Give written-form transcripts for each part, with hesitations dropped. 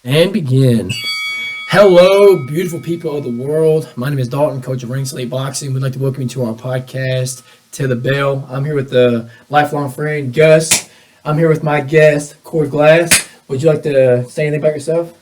And begin. Hello, beautiful people of the world. My name is Dalton, coach of Ring Slate Boxing. We'd like to welcome you to our podcast, To the Bell. I'm here with the lifelong friend, Gus. I'm here with my guest, Cord Glass. Would you like to say anything about yourself?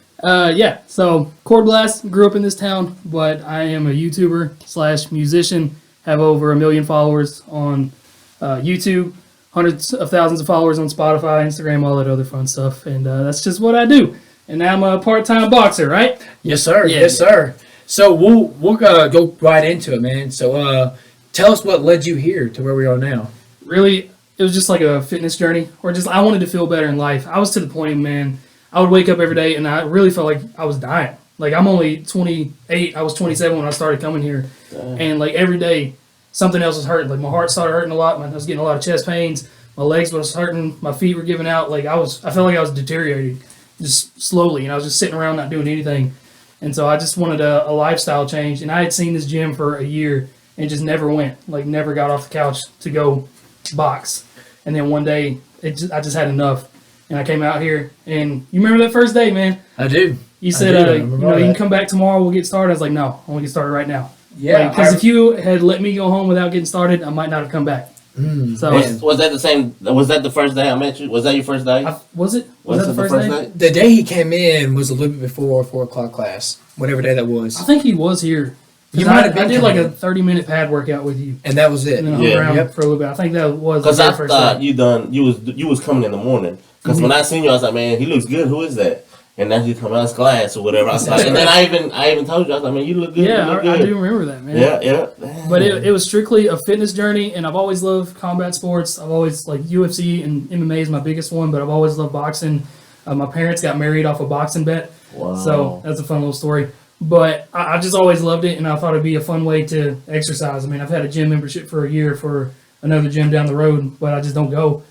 So Cord Glass, grew up in this town, but I am a YouTuber slash musician. Have over 1 million followers on YouTube, hundreds of thousands of followers on Spotify, Instagram, all that other fun stuff. And that's just what I do. And now I'm a part-time boxer, right? Yes, sir. Yeah. Yes, sir. So we'll go right into it, man. So tell us what led you here to where we are now. Really, it was just like a fitness journey, or just I wanted to feel better in life. I was to the point, man, I would wake up every day and I really felt like I was dying. Like, I'm only 28. I was 27 when I started coming here. And like every day, something else was hurting. Like, my heart started hurting a lot. I was getting a lot of chest pains. My legs was hurting. My feet were giving out. Like, I felt like I was deteriorating just slowly. And I was just sitting around not doing anything. And so I just wanted a lifestyle change. And I had seen this gym for a year and just never went. Like, never got off the couch to go box. And then one day, I just had enough. And I came out here. And you remember that first day, man? I do. You said, you can come back tomorrow, we'll get started. I was like, no, I want to get started right now. Yeah. Because if you had let me go home without getting started, I might not have come back. So was that the same? Was that the first day I met you? Was that your first day? Was it? Was that the first day? The day he came in was a little bit before 4 o'clock class, whatever day that was. I think he was here. You might have been. I did like a 30-minute pad workout with you, and that was it. And then I hung around for a little bit. I think that was because I first thought day. you was coming in the morning. Because when I seen you, I was like, man, he looks good. Who is that? And then he come out of class or whatever. I was like, and then I even told you, I was like, man, you look good. Yeah, you look good. I do remember that, man. Yeah. But it was strictly a fitness journey, and I've always loved combat sports. I've always, like, UFC and MMA is my biggest one, but I've always loved boxing. My parents got married off a boxing bet. Wow. So that's a fun little story. But I just always loved it, and I thought it'd be a fun way to exercise. I mean, I've had a gym membership for a year for another gym down the road, but I just don't go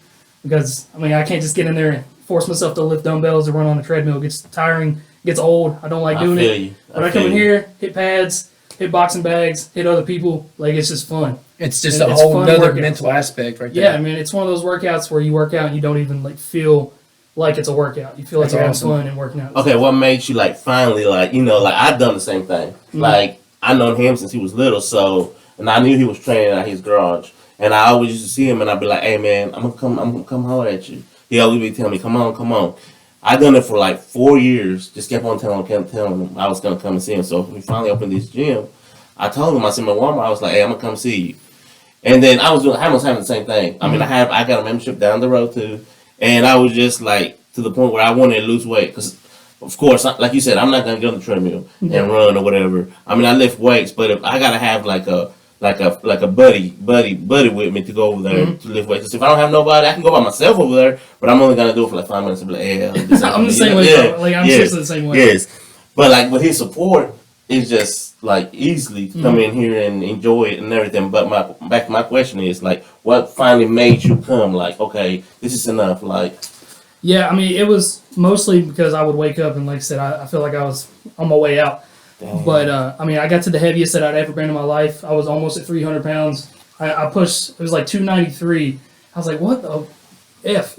because, I mean, I can't just get in there and force myself to lift dumbbells or run on a treadmill. It gets tiring, gets old. I don't like doing it. But I come in here, hit pads, hit boxing bags, hit other people. Like, it's just fun. It's just a whole other mental aspect right there. Yeah, I mean, it's one of those workouts where you work out and you don't even, like, feel like it's a workout. You feel like you're having fun and working out. Okay, what made you, like, finally, like, I've done the same thing. Mm-hmm. Like, I known him since he was little, and I knew he was training at his garage. And I always used to see him, and I'd be like, hey, man, I'm gonna come holler at you. He always be telling me, come on. I done it for like 4 years. Just kept on telling him I was gonna come and see him. So we finally opened this gym. I told him, I said, my Walmart, I was like, hey, I'm gonna come see you. And then I was having the same thing. I mean, I got a membership down the road too, and I was just like to the point where I wanted to lose weight because, of course, like you said, I'm not gonna get on the treadmill and run or whatever. I mean, I lift weights, but if I gotta have like a buddy with me to go over there to lift weights. If I don't have nobody, I can go by myself over there, but I'm only gonna do it for like 5 minutes and be like, hey, I'm the same way. Yeah. Like, I'm seriously the same way. Yes. But like with his support, it's just like easily to come in here and enjoy it and everything. But my question is like, what finally made you come? Like, okay, this is enough. Like, yeah, I mean, it was mostly because I would wake up and, like I said, I feel like I was on my way out. Dang. But, I mean, I got to the heaviest that I'd ever been in my life. I was almost at 300 pounds. I pushed, it was like 293. I was like, what the F?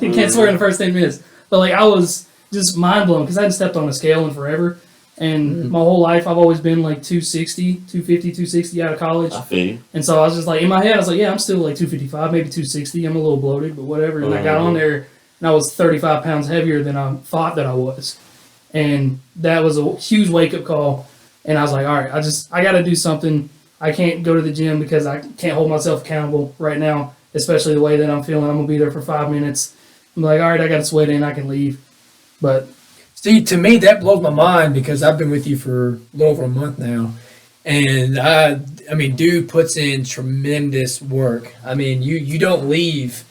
You can't swear in the first 10 minutes. But, like, I was just mind-blown because I hadn't stepped on a scale in forever. And my whole life, I've always been like 260, 250, 260 out of college. I feel you. And so I was just like, in my head, I was like, yeah, I'm still like 255, maybe 260. I'm a little bloated, but whatever. And I got on there, and I was 35 pounds heavier than I thought that I was. And that was a huge wake-up call. And I was like, all right, I got to do something. I can't go to the gym because I can't hold myself accountable right now, especially the way that I'm feeling. I'm going to be there for 5 minutes. I'm like, all right, I got to sweat in. I can leave. But see, to me, that blows my mind because I've been with you for a little over a month now. And, I mean, dude puts in tremendous work. I mean, you don't leave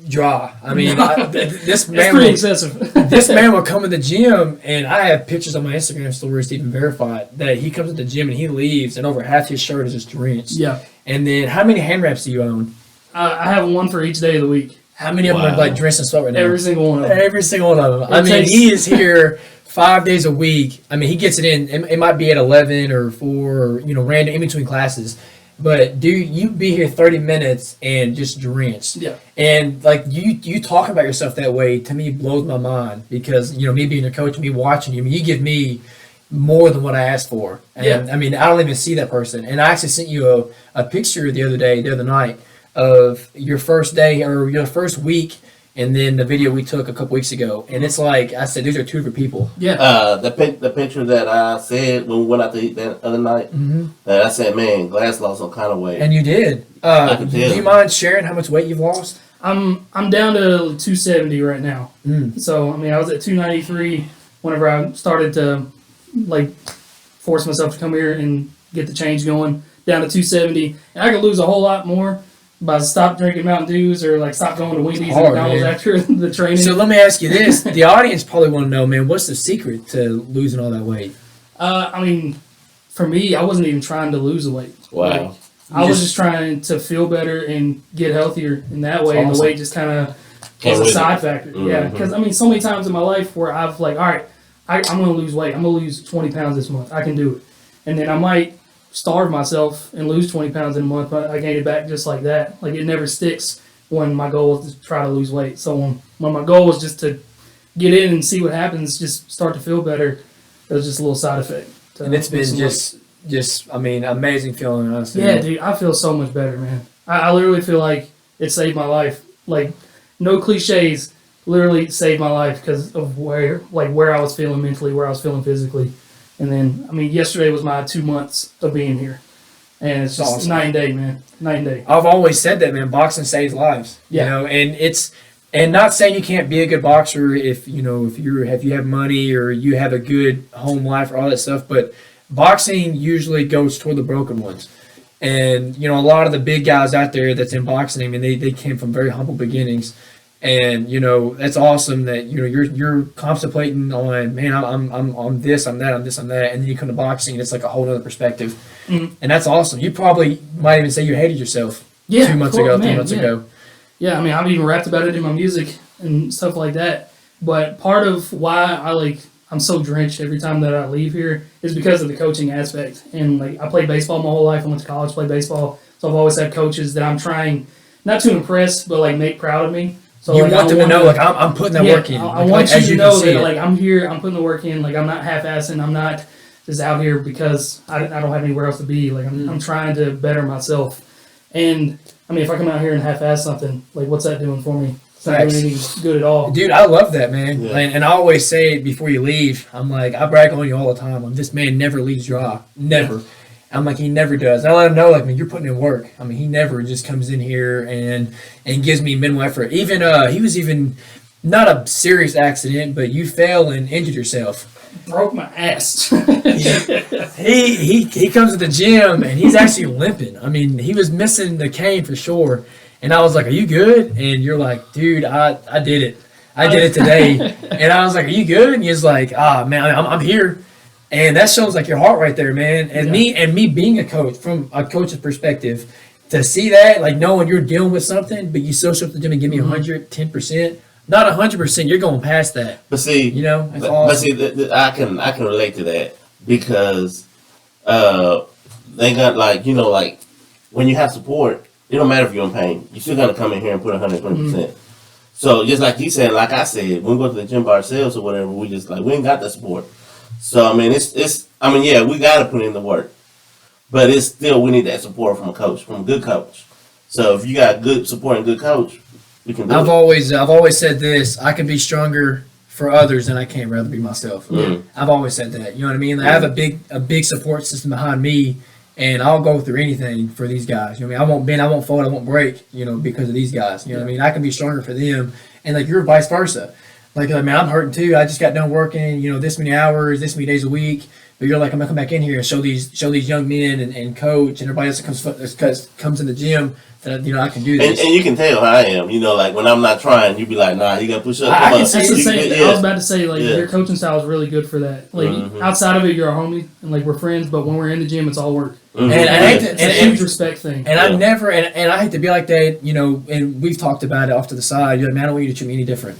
dry. I mean, this man pretty excessive. This man will come to the gym, and I have pictures on my Instagram stories to even verify it, that he comes to the gym and he leaves, and over half his shirt is just drenched. Yeah. And then, how many hand wraps do you own? I have one for each day of the week. How many of them are like drenched in sweat right now? Every single one of them. Every single one of them. I mean, he is here 5 days a week. I mean, he gets it in. It might be at 11 or 4 or, random in between classes. But you be here 30 minutes and just drenched. Yeah. And like you talk about yourself that way to me blows my mind because me being a coach, me watching you, I mean, you give me more than what I asked for. And Yeah. I mean, I don't even see that person. And I actually sent you a picture the other night of your first day or your first week, and then the video we took a couple weeks ago. And it's like I said, these are two different people. Yeah. The picture that I said when we went out to eat that other night, that I said, man, Glass lost some kind of weight. And you did. I can Do tell. you mind sharing how much weight you've lost? I'm down to 270 right now. So I mean, I was at 293 whenever I started to like force myself to come here and get the change going. Down to 270, and I could lose a whole lot more by stop drinking Mountain Dews or like stop going to Wendy's and hard, McDonald's man. after the training. So let me ask you this: the audience probably want to know, man, what's the secret to losing all that weight? I mean, for me, I wasn't even trying to lose the weight. Wow. Like, I was just trying to feel better and get healthier in that way. And awesome. the weight just kind of Came was a with side it. factor. Mhm. Yeah, because I mean, so many times in my life where I've like, all right, I'm going to lose weight. I'm going to lose 20 pounds this month. I can do it. And then I might starve myself and lose 20 pounds in a month, but I gain it back just like that. Like it never sticks when my goal is to try to lose weight. So when my goal was just to get in and see what happens, just start to feel better, it was just a little side effect. And it's been lose just I mean, amazing feeling. Honestly. yeah, dude, I feel so much better, man. I literally feel like it saved my life. Like, no cliches, literally saved my life because of where I was feeling mentally, where I was feeling physically. And then, I mean, yesterday was my 2 months of being here. And it's just awesome. night and day, man. Night and day. I've always said that, man. Boxing saves lives. Yeah. You know, and not saying you can't be a good boxer if you have money or you have a good home life or all that stuff, but boxing usually goes toward the broken ones. And a lot of the big guys out there that's in boxing, I mean, they came from very humble beginnings. And that's awesome that you're contemplating on, man, I'm this, I'm that, I'm this, I'm that, and then you come to boxing and it's like a whole other perspective. Mhm. And that's awesome. You probably might even say you hated yourself 2 months ago, 3 months ago. Yeah, I mean, I've even rapped about it in my music and stuff like that. But part of why I'm so drenched every time that I leave here is because of the coaching aspect. And like, I played baseball my whole life. I went to college, played baseball. So I've always had coaches that I'm trying not to impress, but like make proud of me. So You like, want them to know, like, I'm putting that work in. I want you as to can know see that it. like I'm here, I'm putting the work in. Like I'm not half-assing. I'm not just out here because I don't have anywhere else to be. Like I'm trying to better myself. And I mean, if I come out here and half-ass something, like what's that doing for me? It's not doing any good at all. Dude, I love that, man. Yeah. And I always say it before you leave. I'm like, I brag on you all the time. I'm, this man never leaves dry. Never. I'm like, he never does. And I let him know, like, man, you're putting in work. I mean, he never just comes in here and gives me minimal effort. Even he was even not a serious accident, but you fell and injured yourself. Broke my ass. He comes to the gym and he's actually limping. I mean, he was missing the cane for sure. And I was like, "Are you good?" And you're like, "Dude, I did it. I did it today." And I was like, "Are you good?" And he's like, "Ah, man, I'm here." And that shows like your heart right there, man. And me being a coach from a coach's perspective, to see that, like knowing you're dealing with something, but you still show up to the gym and give me 110%, not 100%. You're going past that. But see, It's but awesome. see, I can relate to that because they got like when you have support, it don't matter if you're in pain. You still gotta come in here and put 120%. So just like you said, like I said, when we go to the gym by ourselves or whatever, we just like we ain't got the support. So I mean, yeah, we gotta put in the work, but it's still we need that support from a coach, from a good coach. So if you got good support and good coach, we can do I've it. always said this. I can be stronger for others than I can rather be myself. I've always said that. You know what I mean? Like, I have a big support system behind me, and I'll go through anything for these guys. You know what I mean? I won't bend, I won't fold, I won't break. Because of these guys. You know what I mean? I can be stronger for them, and like you're vice versa. Like, man, I'm hurting too. I just got done working. This many hours, this many days a week. But you're like, I'm gonna come back in here and show these young men and coach and everybody else that comes in the gym that I can do this. And you can tell how I am. Like when I'm not trying, you be like, nah, you gotta push up. I Come can on. see That's the You same. can- I was about to say, like, Yeah. your coaching style is really good for that. Like, outside of it, you're a homie, and like we're friends. But when we're in the gym, it's all work. Mhm. And I hate to- It's a huge respect thing. And I never, and I hate to be like that, and we've talked about it off to the side. You're like, man, I don't want you to treat me any different.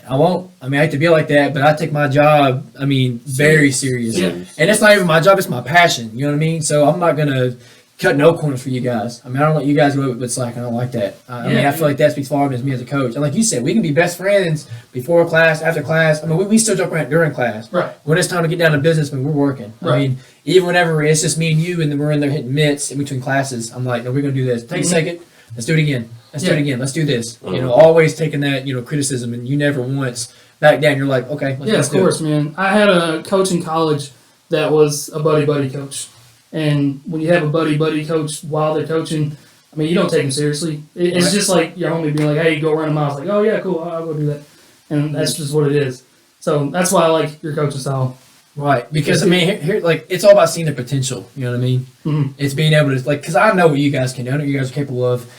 I won't. I mean, I hate to be like that, but I take my job, very serious. Yeah. And it's not even my job, it's my passion. You know what I mean? So I'm not going to cut no corners for you guys. I mean, I don't let you guys go with slack. I don't like that. I mean, I feel like that speaks volumes as me as a coach. And like you said, we can be best friends before class, after class. I mean, we still joke around during class. Right. When it's time to get down to business, when we're working. Right. I mean, even whenever it's just me and you, and then we're in there hitting mitts in between classes, I'm like, no, we're gonna do this. Take a second. Let's do it again. Let's do it again. Let's do this. You know, always taking that criticism, and you never once back down. You're like, okay, let's of course, man. I had a coach in college that was a buddy coach. And when you have a buddy coach while they're coaching, I mean, you don't take them seriously. It's just like your homie being like, hey, go run a mile. It's like, oh, yeah, cool, I'll go do that. And that's just what it is. So that's why I like your coaching style. Right. Because, I mean, here, like, it's all about seeing their potential. You know what I mean? Mm-hmm. It's being able to, like, because I know what you guys can do. I know what you guys are capable of.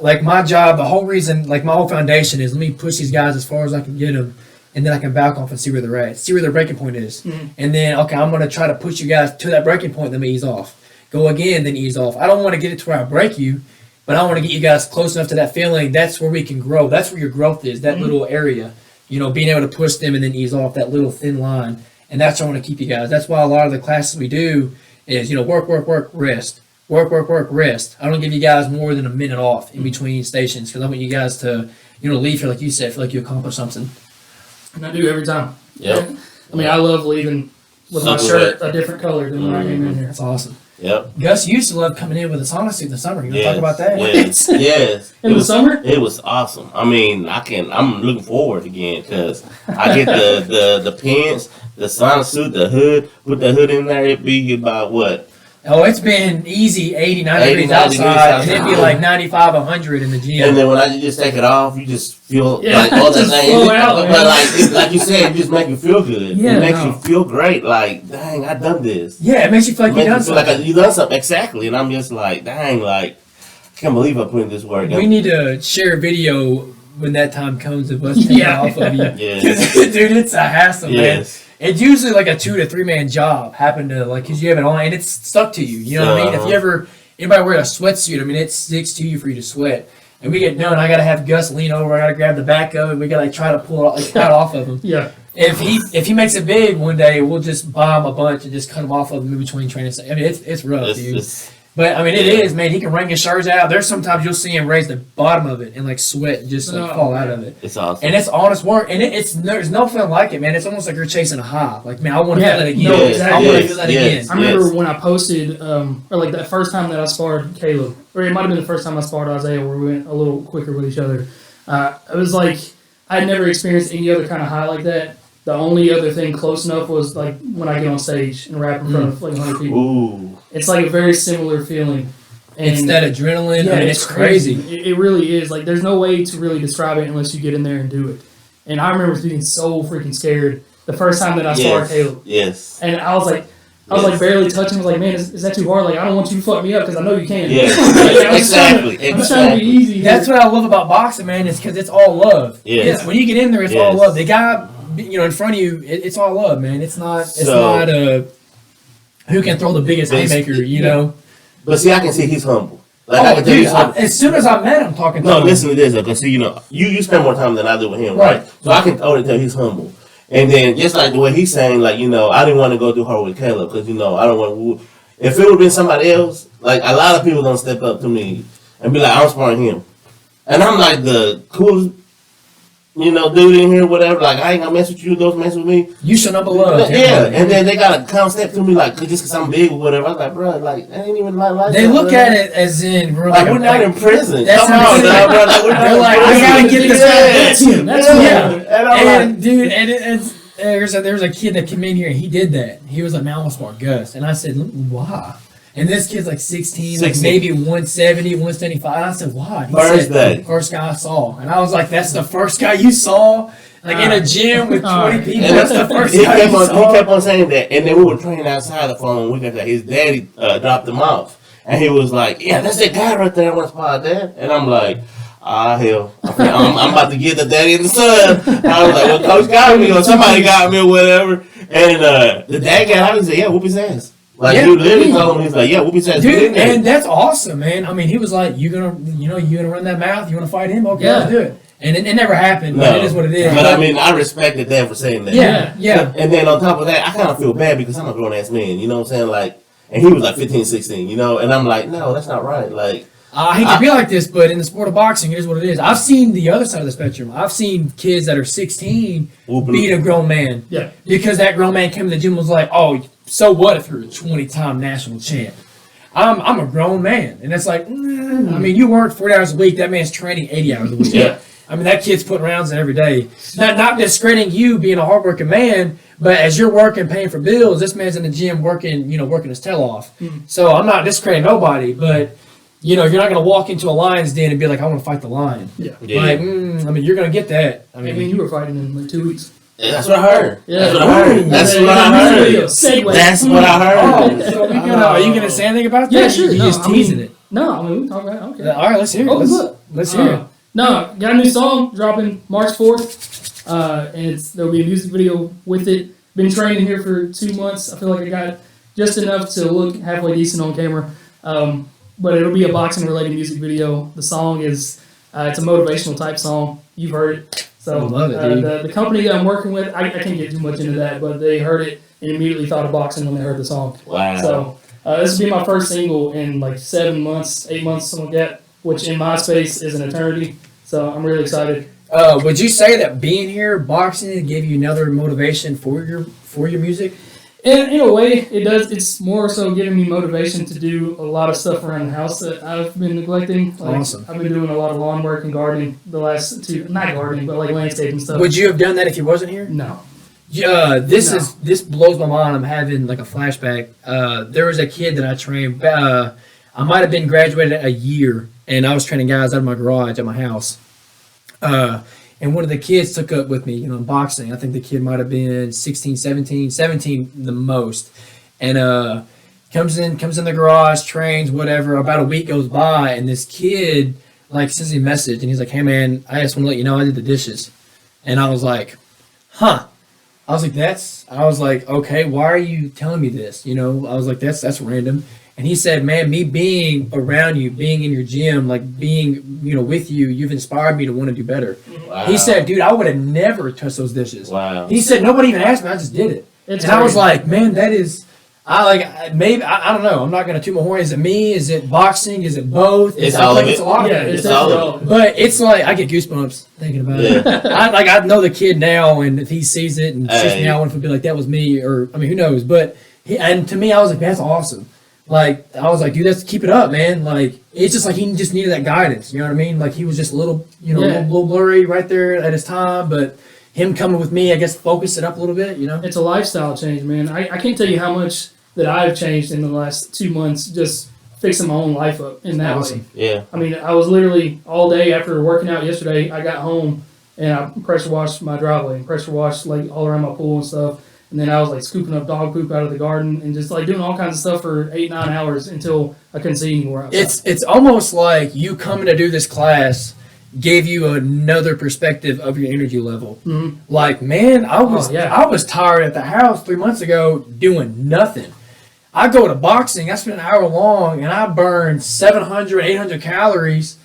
Like, my job, the whole reason, like, my whole foundation is let me push these guys as far as I can get them. And then I can back off and see where they're at, see where their breaking point is. Mm-hmm. And then, okay, I'm going to try to push you guys to that breaking point, then ease off. Go again, then ease off. I don't want to get it to where I break you, but I want to get you guys close enough to that feeling. That's where we can grow. That's where your growth is, that little area. You know, being able to push them and then ease off that little thin line. And that's where I want to keep you guys. That's why a lot of the classes we do is, work, rest. Work, rest. I don't give you guys more than a minute off in between stations because I want you guys to, leave here, like you said, feel like you accomplished something. And I do every time. Yep. I mean, I love leaving with my shirt a different color than when I came in here. That's awesome. Yep. Gus used to love coming in with a sauna suit in the summer. You want to talk about that? Yes. In the summer? It was awesome. I mean, I'm looking forward again because I get the pants, the sauna suit, the hood. Put the hood in there, it'd be about what? Oh, it's been easy 80, 90 degrees outside, and it'd be like 95, 100 in the gym. And then when I just take it off, you just feel like all that thing. But like you said, it just makes you feel good. Yeah, it makes you feel great. Like, dang, I done this. Yeah, it makes you feel like you done something. Like you done something, exactly. And I'm just like, dang, like, I can't believe I put in this work. We need to share a video when that time comes of us taking off of you. Yes. Dude, it's a hassle, man. Yes. It's usually like a 2 to 3 man job. Happen to because you have it on and it's stuck to you. You know what I mean? If you anybody wear a sweatsuit, I mean it sticks to you for you to sweat. And we get done, I gotta have Gus lean over. I gotta grab the back of it. We gotta try to pull it off of him. Yeah. If he makes it big one day, we'll just buy him a bunch and just cut him off of him in between training. I mean it's rough, dude. But I mean it is, man. He can wring his shirts out. There's sometimes you'll see him raise the bottom of it and like sweat and just fall out of it. It's awesome. And it's honest work. And there's no feeling like it, man. It's almost like you're chasing a high. Like, man, I want to feel that again. No, exactly. I want to feel that again. I remember when I posted, or like that first time that I sparred Caleb, or it might have been the first time I sparred Isaiah, where we went a little quicker with each other. It was like I had never experienced any other kind of high like that. The only other thing close enough was like when I get on stage and rap in front of like 100 people. Ooh. It's like a very similar feeling. And it's that adrenaline. Yeah, I mean, it's crazy. It really is. Like, there's no way to really describe it unless you get in there and do it. And I remember being so freaking scared the first time that I sparred Caleb. Yes. And I was like barely touching. I was like, man, is that too hard? Like, I don't want you to fuck me up because I know you can. Yeah. Exactly. I'm trying to be easy. That's what I love about boxing, man. Is because it's all love. Yes. When you get in there, it's all love. The guy, in front of you, it's all love, man. It's not who can throw the biggest haymaker, know. But see, I can see he's humble. Like, dude, as soon as I met him, talking to him. No, listen to this, because see, you spend more time than I do with him, right? So I can already tell he's humble. And then just like the way he's saying, like, I didn't want to go through her with Caleb because, I don't want to. If it would have been somebody else, like a lot of people don't step up to me and be like, I'm sparring him. And I'm like the coolest, dude in here, whatever. Like, I ain't gonna mess with you, don't mess with me. You should number love. Yeah, and then they gotta come step to me like just because I'm big or whatever. I was like, bro, like I ain't even like they look at it as in we're like we're not in prison. That's Come on, now, bro. Like, they're like, I gotta get this guy. That's him. And dude, there's a kid that came in here and he did that. He was like, man, I want to spar Gus, and I said, why? And this kid's like 16, like maybe 170, 175. And I said, why? He said, first guy I saw. And I was like, that's the first guy you saw? Like in a gym with 20 people, that's the first guy you saw? He kept on saying that. And then we were training outside the phone. We got that. His daddy dropped him off. And he was like, yeah, that's that guy right there. I want to spar Dad. And I'm like, hell. I'm about to get the daddy and the son. I was like, well, Coach got me or somebody got me or whatever. And the dad got out and said, yeah, whoop his ass. Like, dude literally told him, he's like, yeah, whoop his ass. Dude, and that's awesome, man. I mean, he was like, you gonna run that mouth? You want to fight him? Okay, let's do it. And it never happened, but it is what it is. But I mean, I respected that for saying that. Yeah. And then on top of that, I kind of feel bad because I'm a grown-ass man. You know what I'm saying? Like, and he was like 15, 16, you know, and I'm like, no, that's not right. Like, I hate to be like this, but in the sport of boxing, here's what it is. I've seen the other side of the spectrum. I've seen kids that are 16 beat a grown man. Yeah. Because that grown man came to the gym and was like, oh, so what if you're a 20-time national champ? I'm a grown man. And it's like, I mean, you work 40 hours a week. That man's training 80 hours a week. Yeah. I mean, that kid's putting rounds in every day. Not discrediting you being a hardworking man, but as you're working, paying for bills, this man's in the gym working his tail off. So I'm not discrediting nobody, but, you're not going to walk into a lion's den and be like, I want to fight the lion. Yeah. Like, I mean, you're going to get that. I mean, you were fighting in like 2 weeks. Yeah, that's what I heard. Yeah. That's what I heard. That's what I heard. Segue. That's what I heard. Oh, so are you going to say anything about that? Yeah, sure. You're No, just teasing it. No, I mean, we can talk about it. Okay. All right, let's hear it. Oh, look. Let's hear it. No, got a new song dropping March 4th. And there'll be a music video with it. Been training here for 2 months. I feel like I got just enough to look halfway decent on camera. But it'll be a boxing related music video. The song is it's a motivational type song. You've heard it. So I love it, dude. The company that I'm working with, I can't get too much into that, but they heard it and immediately thought of boxing when they heard the song. Wow. So this will be my first single in like 7 months, 8 months, something like that, which in my space is an eternity. So I'm really excited. Would you say that being here, boxing, gave you another motivation for your music? In a way, it does. It's more so giving me motivation to do a lot of stuff around the house that I've been neglecting. Like, Awesome. I've been doing a lot of lawn work and gardening the last not gardening, but like landscaping stuff. Would you have done that if you wasn't here? No. This blows my mind. I'm having like a flashback. There was a kid that I trained. I might have been graduated a year, and I was training guys out of my garage at my house. And one of the kids took up with me, in boxing. I think the kid might have been 16, 17 the most. And comes in the garage, trains, whatever. About a week goes by, and this kid sends me a message, and he's like, "Hey man, I just want to let you know I did the dishes." And I was like, "Huh." I was like, "Okay, why are you telling me this?" I was like, "That's random." And he said, "Man, me being around you, being in your gym, being, with you, you've inspired me to want to do better." Wow. He said, "Dude, I would have never touched those dishes." Wow. He said, "Nobody even asked me. I just did it." It's and I was crazy. like, "Man, that is." I don't know. I'm not gonna toot my horn. Is it me? Is it boxing? Is it both? It's I all think of it. It's a lot Yeah, of it. it's all all of it. But it's like I get goosebumps thinking about it. I know the kid now, and if he sees it and sees me, I want to be like, "That was me," or I mean, who knows? But and to me, I was like, "That's awesome." I was like, "Dude, let's keep it up, man." It's just like he just needed that guidance. You know what I mean? He was just a little, a little blurry right there at his time, but him coming with me, I guess, focused it up a little bit. It's a lifestyle change, man. I can't tell you how much that I've changed in the last 2 months just fixing my own life up in that way. Yeah. I mean, I was literally all day after working out yesterday, I got home and I pressure washed my driveway and pressure washed all around my pool and stuff. And then I was scooping up dog poop out of the garden and just doing all kinds of stuff for 8-9 hours until I couldn't see anymore outside. It's almost like you coming to do this class gave you another perspective of your energy level. Mm-hmm. Man, I was tired at the house 3 months ago doing nothing. I go to boxing, I spend an hour long, and I burn 700, 800 calories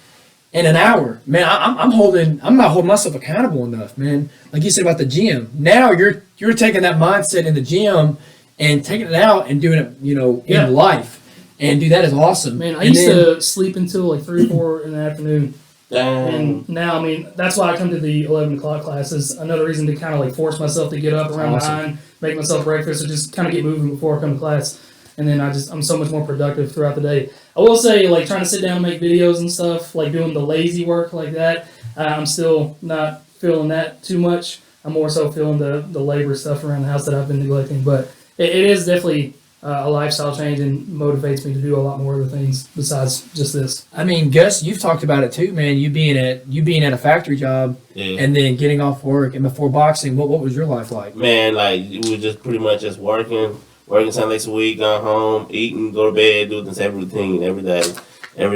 in an hour. Man, I'm not holding myself accountable enough, man. Like you said about the gym. Now you're taking that mindset in the gym and taking it out and doing it, in life. And dude, that is awesome. Man, I used to sleep until 3 or 4 in the afternoon. Damn. And now, that's why I come to the 11 o'clock classes. Another reason to kind of force myself to get up around 9, make myself breakfast, or just kind of get moving before I come to class. And then I'm so much more productive throughout the day. I will say, trying to sit down and make videos and stuff, doing the lazy work like that, I'm still not feeling that too much. I'm more so feeling the labor stuff around the house that I've been neglecting. But it is definitely a lifestyle change and motivates me to do a lot more other things besides just this. I mean, Gus, you've talked about it too, man. You being at a factory job and then getting off work and before boxing, what was your life like? Man, it was just pretty much just working 7 days a week, going home, eating, go to bed, do the same routine every day. And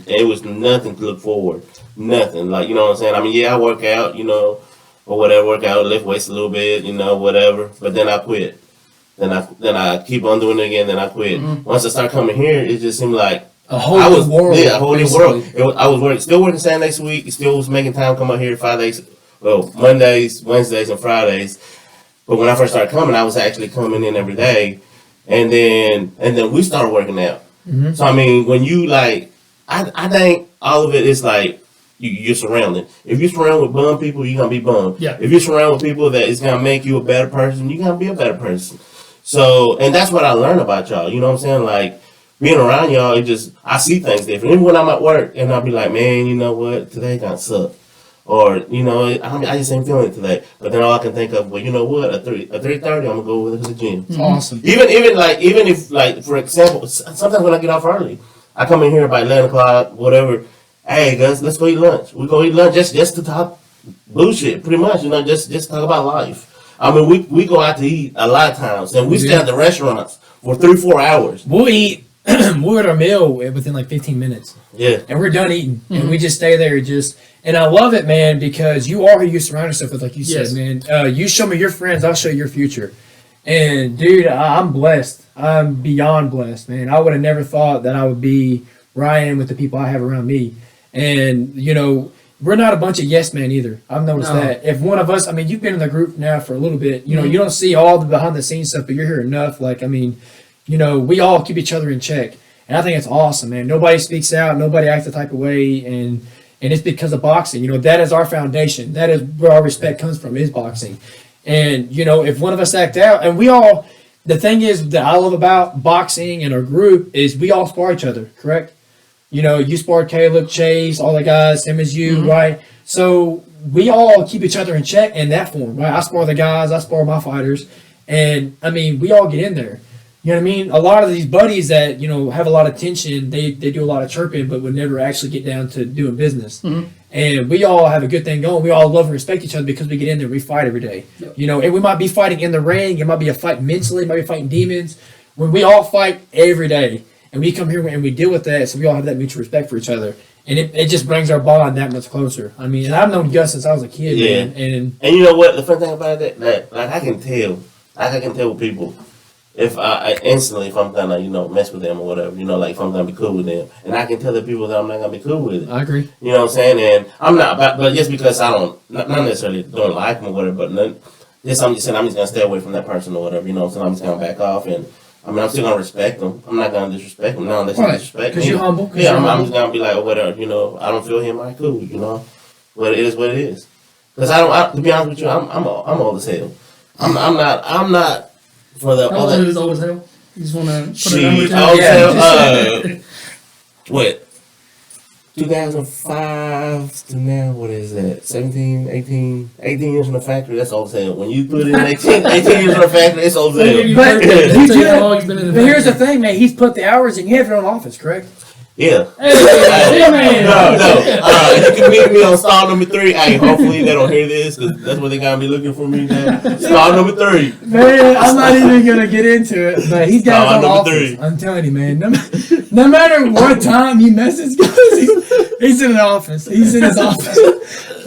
it was nothing to look forward. Nothing. You know what I'm saying? I mean, yeah, I work out, or whatever, lift weights a little bit, whatever. But then I quit. Then I keep on doing it again, then I quit. Mm-hmm. Once I start coming here, it just seemed like A whole new world. Yeah, a whole new basically. world. I was still working 7 days a week, still was making time to come out here 5 days, Mondays, Wednesdays, and Fridays. But when I first started coming, I was actually coming in every day. and then we started working out. Mm-hmm. So I mean, when you like, I think all of it is like you're surrounded. If you're surrounded with bum people, you're gonna be bummed. Yeah. If you're surrounded with people that is gonna make you a better person, you're gonna be a better person. So, and that's what I learned about y'all. You know what I'm saying? Like being around y'all, it just I see things different. Even when I'm at work, and I'll be like, man, you know what? Today gonna suck. Or you know, I just ain't feeling it today. But then all I can think of, well, you know what? At 3:30, I'm gonna go over to the gym. It's awesome. Even if like for example, sometimes when I get off early, I come in here about 11 o'clock, whatever. Hey guys, let's go eat lunch. We go eat lunch just to talk bullshit, pretty much. You know, just talk about life. I mean, we go out to eat a lot of times, and we stay at the restaurants for 3-4 hours. We'll eat. We'll eat our meal within like 15 minutes. Yeah, And we're done eating. And we just stay there and I love it, man, because you are who you surround yourself with, like you Yes. said, man. You show me your friends, I'll show you your future. And dude, I'm blessed. I'm beyond blessed, man. I would have never thought that I would be where I am with the people I have around me. And, you know, we're not a bunch of yes men either. I've noticed No. that. If one of us, I mean, you've been in the group now for a little bit, you know, you don't see all the behind the scenes stuff, but you're here enough. Like, I mean, you know, we all keep each other in check. And I think it's awesome, man. Nobody speaks out, nobody acts the type of way, and it's because of boxing. You know, that is our foundation. That is where our respect comes from, is boxing. And, you know, if one of us act out, and we all, the thing is that I love about boxing and our group is we all spar each other, correct? You know, you spar Caleb, Chase, all the guys, same as you, right? So we all keep each other in check in that form, right? I spar the guys, I spar my fighters, and I mean, we all get in there. You know what I mean? A lot of these buddies that, you know, have a lot of tension, they do a lot of chirping, but would never actually get down to doing business. And we all have a good thing going. We all love and respect each other because we get in there. We fight every day. You know, and we might be fighting in the ring. It might be a fight mentally. It might be fighting demons. When we all fight every day, and we come here and we deal with that, so we all have that mutual respect for each other. And it just brings our bond that much closer. I mean, and I've known Gus since I was a kid, Yeah. man. and you know what? The fun thing about that like I can tell with people if I instantly if I'm gonna mess with them or whatever, like if I'm gonna be cool with them, and I can tell the people that I'm not gonna be cool with it. I agree. You know what I'm saying? And I'm not, but just because I not necessarily don't like them or whatever, but I'm just saying I'm just gonna stay away from that person or whatever. You know what I'm saying? I'm just gonna back off, and I mean I'm still gonna respect them. I'm not gonna disrespect them. No, unless you disrespect me. Because you're humble. Yeah, I'm just gonna be like, oh, whatever. I don't feel him. Alright, cool. But it is what it is. Because to be honest with you, I'm old as hell. I'm not for the How old is old as hell? You just want to put a She, number to I it? was what? 2005 to now, what is that? 17, 18 years in the factory, that's old as hell. When you put in 18 years in the factory, it's old as hell. But, That's how long he's been in the but here's the factory. thing, man. He's put the hours in. You have your own office, correct? Yeah. Hey, man. No. You can meet me on stall number 3. Hey, hopefully they don't hear this, because that's what they gotta be looking for me now. Stall number 3. Man, I'm not even gonna get into it, but he's got his own Number office. 3. I'm telling you, man. No matter what time he messes, he's in an office. He's in his office,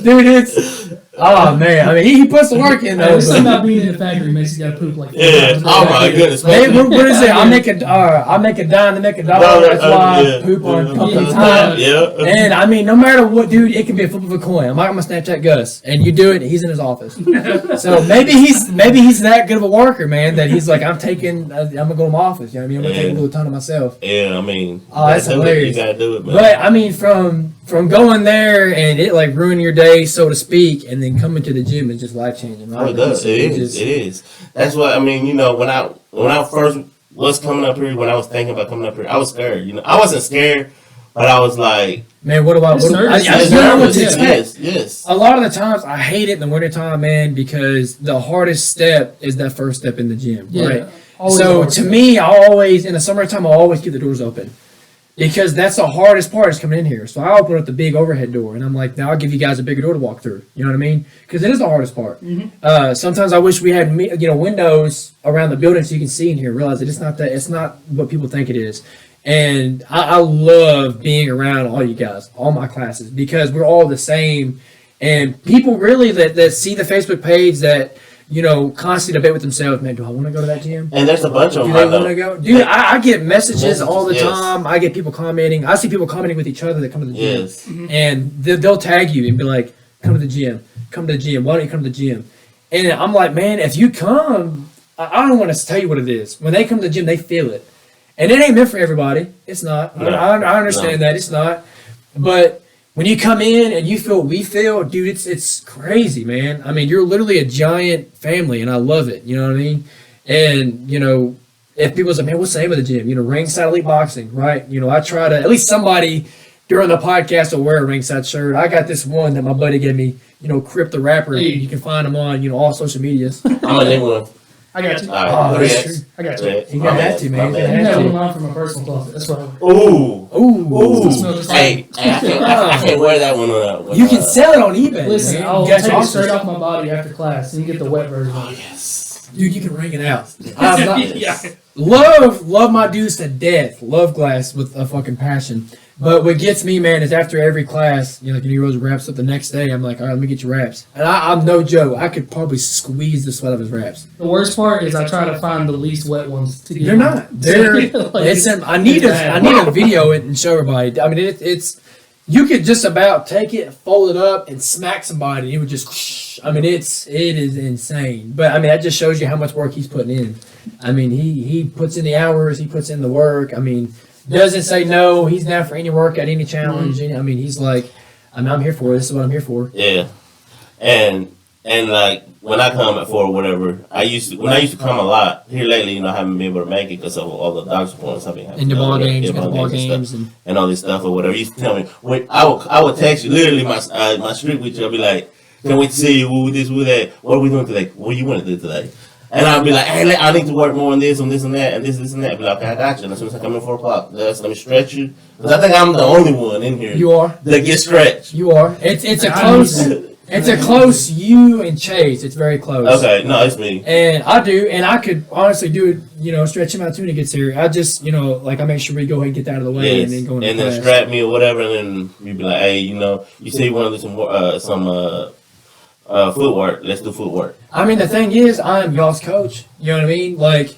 dude. It's man. I mean, he puts the work in Hey, though. there's something about being in the factory makes you gotta poop like 4 Yeah. times. Oh my goodness. Hey, what is it? I make a dime to make a dollar. That's why I poop on pumpkin time. Yeah. And I mean, no matter what, dude, it can be a flip of a coin. I'm not gonna Snapchat Gus, and you do it, he's in his office. So maybe he's that good of a worker, man, that he's like, I'm gonna go to my office. You know what I mean? I'm gonna take a little time to myself. Yeah, I mean, That's hilarious. You gotta do it, man. But I mean, from going there and it like ruining your day, so to speak, and then coming to the gym is just life changing. Oh, it does. It is. That's what I mean. When I first was coming up here, when I was thinking about coming up here, I was scared. I wasn't scared, but I was like, Man, what about Just nervous. I don't know what to yes, expect. yes. A lot of the times I hate it in the wintertime, man, because the hardest step is that first step in the gym, Yeah, right? always So hard to step. me, in the summertime, I always keep the doors open because that's the hardest part is coming in here. So I open up the big overhead door and I'm like, now I'll give you guys a bigger door to walk through. You know what I mean? Because it is the hardest part. Sometimes I wish we had windows around the building so you can see in here. Realize that it's not what people think it is. And I love being around all you guys, all my classes, because we're all the same. And people really that see the Facebook page that, constantly debate with themselves, man, do I want to go to that gym? And there's a bunch of Do them. they I know. want to go? Dude, I get messages all the Yes. time. I get people commenting. I see people commenting with each other that come to the gym. Yes. And they'll tag you and be like, come to the gym. Come to the gym. Why don't you come to the gym? And I'm like, man, if you come, I don't want to tell you what it is. When they come to the gym, they feel it. And it ain't meant for everybody. It's not. No. I understand that. It's not. But when you come in and you feel what we feel, dude, it's crazy, man. I mean, you're literally a giant family, and I love it. You know what I mean? And, you know, if people say, man, what's the name of the gym? You know, Ringside Elite Boxing, right? You know, I try to, at least somebody during the podcast will wear a Ringside shirt. I got this one that my buddy gave me, you know, Crypt the rapper. Hey. You can find him on, you know, all social medias. I'm gonna name one. I got you. All right. Oh, that's Yes. true. I got you. Yes. You gotta have to, man. My You I bad. gotta have have one to. on from my personal closet. That's what. Ooh. Ooh. It smells just Hey, I can't wear that one. You can sell it on eBay. Listen, man. I'll You got take your it straight options. off my body after class, and you get the wet version of it. Yes. Dude, you can ring it out. I'm not- Yeah. love my dudes to death. Love Glass with a fucking passion. But what gets me, man, is after every class, you know, like Rose wraps up the next day, I'm like, all right, let me get your wraps. And I'm no joke. I could probably squeeze the sweat of his wraps. The worst part is I try to find the least wet ones to get. They're not. They're. Like, I need bad. a video it and show everybody. I mean, it's. You could just about take it, fold it up, and smack somebody. And it would just. I mean, it is insane. But I mean, that just shows you how much work he's putting in. I mean, he puts in the hours, he puts in the work. I mean, doesn't say no. He's down for any workout, any challenge. I mean, he's like, I'm here for it. This is what I'm here for. Yeah. And like when I come at 4 or whatever, I used to come a lot. Here lately, you know, I haven't been able to make it because of all the doctor's appointments I've been having. In the ball games, yeah, you got the ball and games, stuff, and and all this stuff or whatever. You used to tell me when I would text you literally my streak with you. I'll be like, can't wait to see you. What this, what that. What are we doing today? What do you want to do today? And I'll be like, hey, I need to work more on this and that, and this and that. I'll be like, okay, I got you. And as soon as I come in 4 o'clock, let me stretch you. Because I think I'm the only one in here you are. that gets stretched. You are. It's a I close. need It's a close you and Chase. It's very close. Okay, no, it's me. And I do, and I could honestly do it, you know, stretch him out too when he gets here. I just, you know, like I make sure we go ahead and get that out of the way Yes. and then go into And then class. strap me or whatever, and then you be like, hey, you know, you say you want to do some footwork. Let's do footwork. I mean, the thing is, I'm y'all's coach. You know what I mean? Like,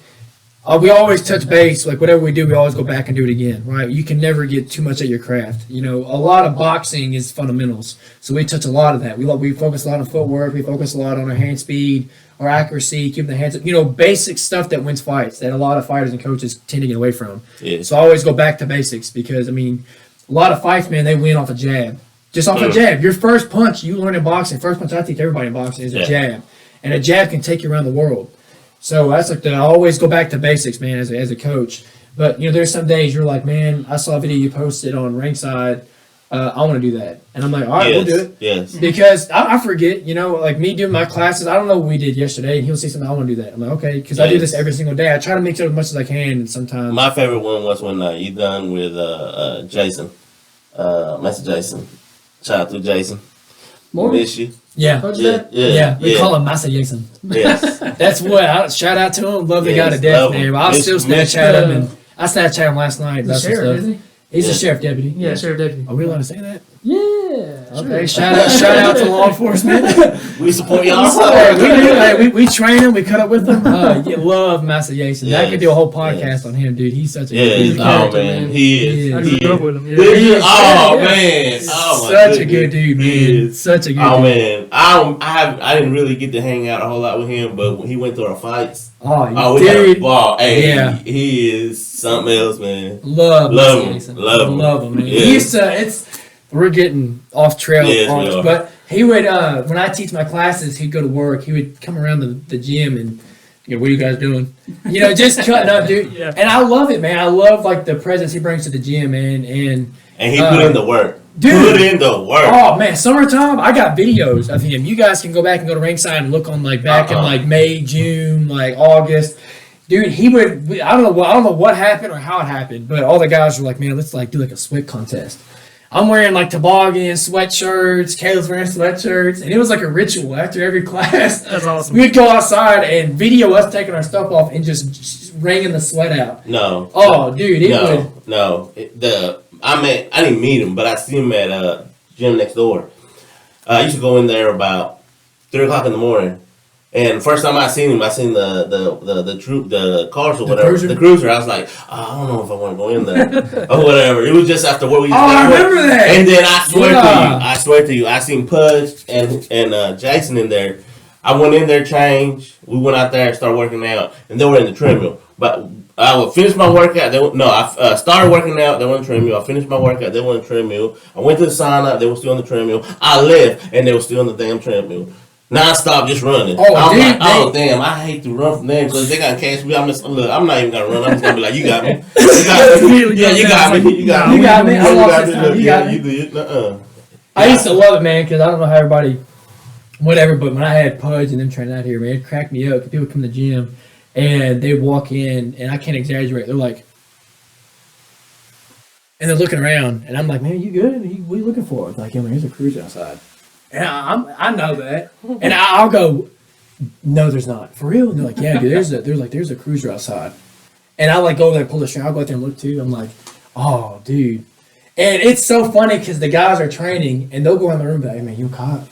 we always touch base. Like, whatever we do, we always go back and do it again, right? You can never get too much at your craft. You know, a lot of boxing is fundamentals. So we touch a lot of that. We focus a lot on footwork. We focus a lot on our hand speed, our accuracy, keeping the hands up. You know, basic stuff that wins fights that a lot of fighters and coaches tend to get away from. Yeah. So I always go back to basics because, I mean, a lot of fights, man, they win off a jab. Just off a jab. Your first punch, you learn in boxing, first punch I teach everybody in boxing is a jab. And a jab can take you around the world. So that's like I always go back to basics, man, as a coach. But, you know, there's some days you're like, man, I saw a video you posted on Ringside. I want to do that. And I'm like, all right, we'll do it. Yes. Because I forget, you know, like me doing my classes, I don't know what we did yesterday, and he'll say something, I want to do that. I'm like, okay, because I do this every single day. I try to mix it up as much as I can, and sometimes. My favorite one was when you done with Jason, Master Jason. Shout out to Jason. More? Miss you. Yeah. Coach Yeah, that? Yeah, we call him Masa Jason. Yes. That's what, shout out to him. Love the guy to Yes, death, love him. man. I'll Miss- still miss- Snapchat him, and I Snapchat him last night. He's a That's sheriff, stuff. isn't he? He's a Yeah. sheriff deputy. Yeah, sheriff deputy. Are we allowed to say that? Yeah. Okay, shout out to law enforcement. We support y'all. Hey, we do. Hey, we train him. We cut up with him. You love Masa Jason. I could do a whole podcast Yes. on him, dude. He's such a Yeah, good dude. oh character, man, man. he is. I He grew up is. with him. Yeah. Did you? Oh Yeah. man, oh my Such a goodness. good dude, man. He is. Such a good Oh dude. man, I didn't really get to hang out a whole lot with him, but when he went to our fights, Oh, we had a dude. ball. Hey, Yeah. he is something else, man. Love Love Masa him. Jason. Love him. Love him, man. Yeah. He used to, we're getting off trail, Yes, we are. but he would, when I teach my classes, he'd go to work. He would come around the gym and, you know, what are you guys doing? You know, just cutting up, dude. Yeah. And I love it, man. I love, like, the presence he brings to the gym, man. And And he put in the work. dude. Put in the work. oh, man, summertime, I got videos of him. You guys can go back and go to Ringside and look on, like, back in, like, May, June, like, August. Dude, he would, I don't know what happened or how it happened, but all the guys were like, man, let's, like, do, like, a sweat contest. I'm wearing like toboggans, sweatshirts. Caleb's wearing sweatshirts, and it was like a ritual after every class. That's awesome. We'd go outside and video us taking our stuff off and just wringing the sweat out. No. Oh, dude, it would. No. I didn't meet him, but I see him at gym next door. I used to go in there about 3 o'clock in the morning. And first time I seen him, I seen the cars or whatever, Cruiser? the cruiser. I was like, I don't know if I want to go in there or whatever. It was just after what we. Oh, I remember that. And then I swear Yeah. to you, I seen Pudge and Jason in there. I went in there, changed. We went out there and started working out, and they were in the treadmill. But I would finish my workout. I started working out. They were in the treadmill. I finished my workout. They were in the treadmill. I went to the sauna. They were still on the treadmill. I left, and they were still on the damn treadmill. Non-stop, just running. Damn, I hate to run from them because they got to catch me. I'm not even going to run. I'm just going to be like, you got me. You got me. Yeah, you got me. You got me. You got me. I lost this time. You got me. You did. I used to love it, man, because I don't know how everybody, whatever, but when I had Pudge and them training out here, man, it cracked me up. People come to the gym, and they walk in, and I can't exaggerate. They're like, and they're looking around, and I'm like, man, you good? What are you looking for? It's like, yeah, man, there's a cruiser outside. And I know that. And I'll go, no, there's not. For real? And they're like, yeah, dude, there's a cruiser outside. And I like go over there and pull the string. I'll go out there and look too. I'm like, oh, dude. And it's so funny because the guys are training and they'll go around the room and be like, hey, man, you caught?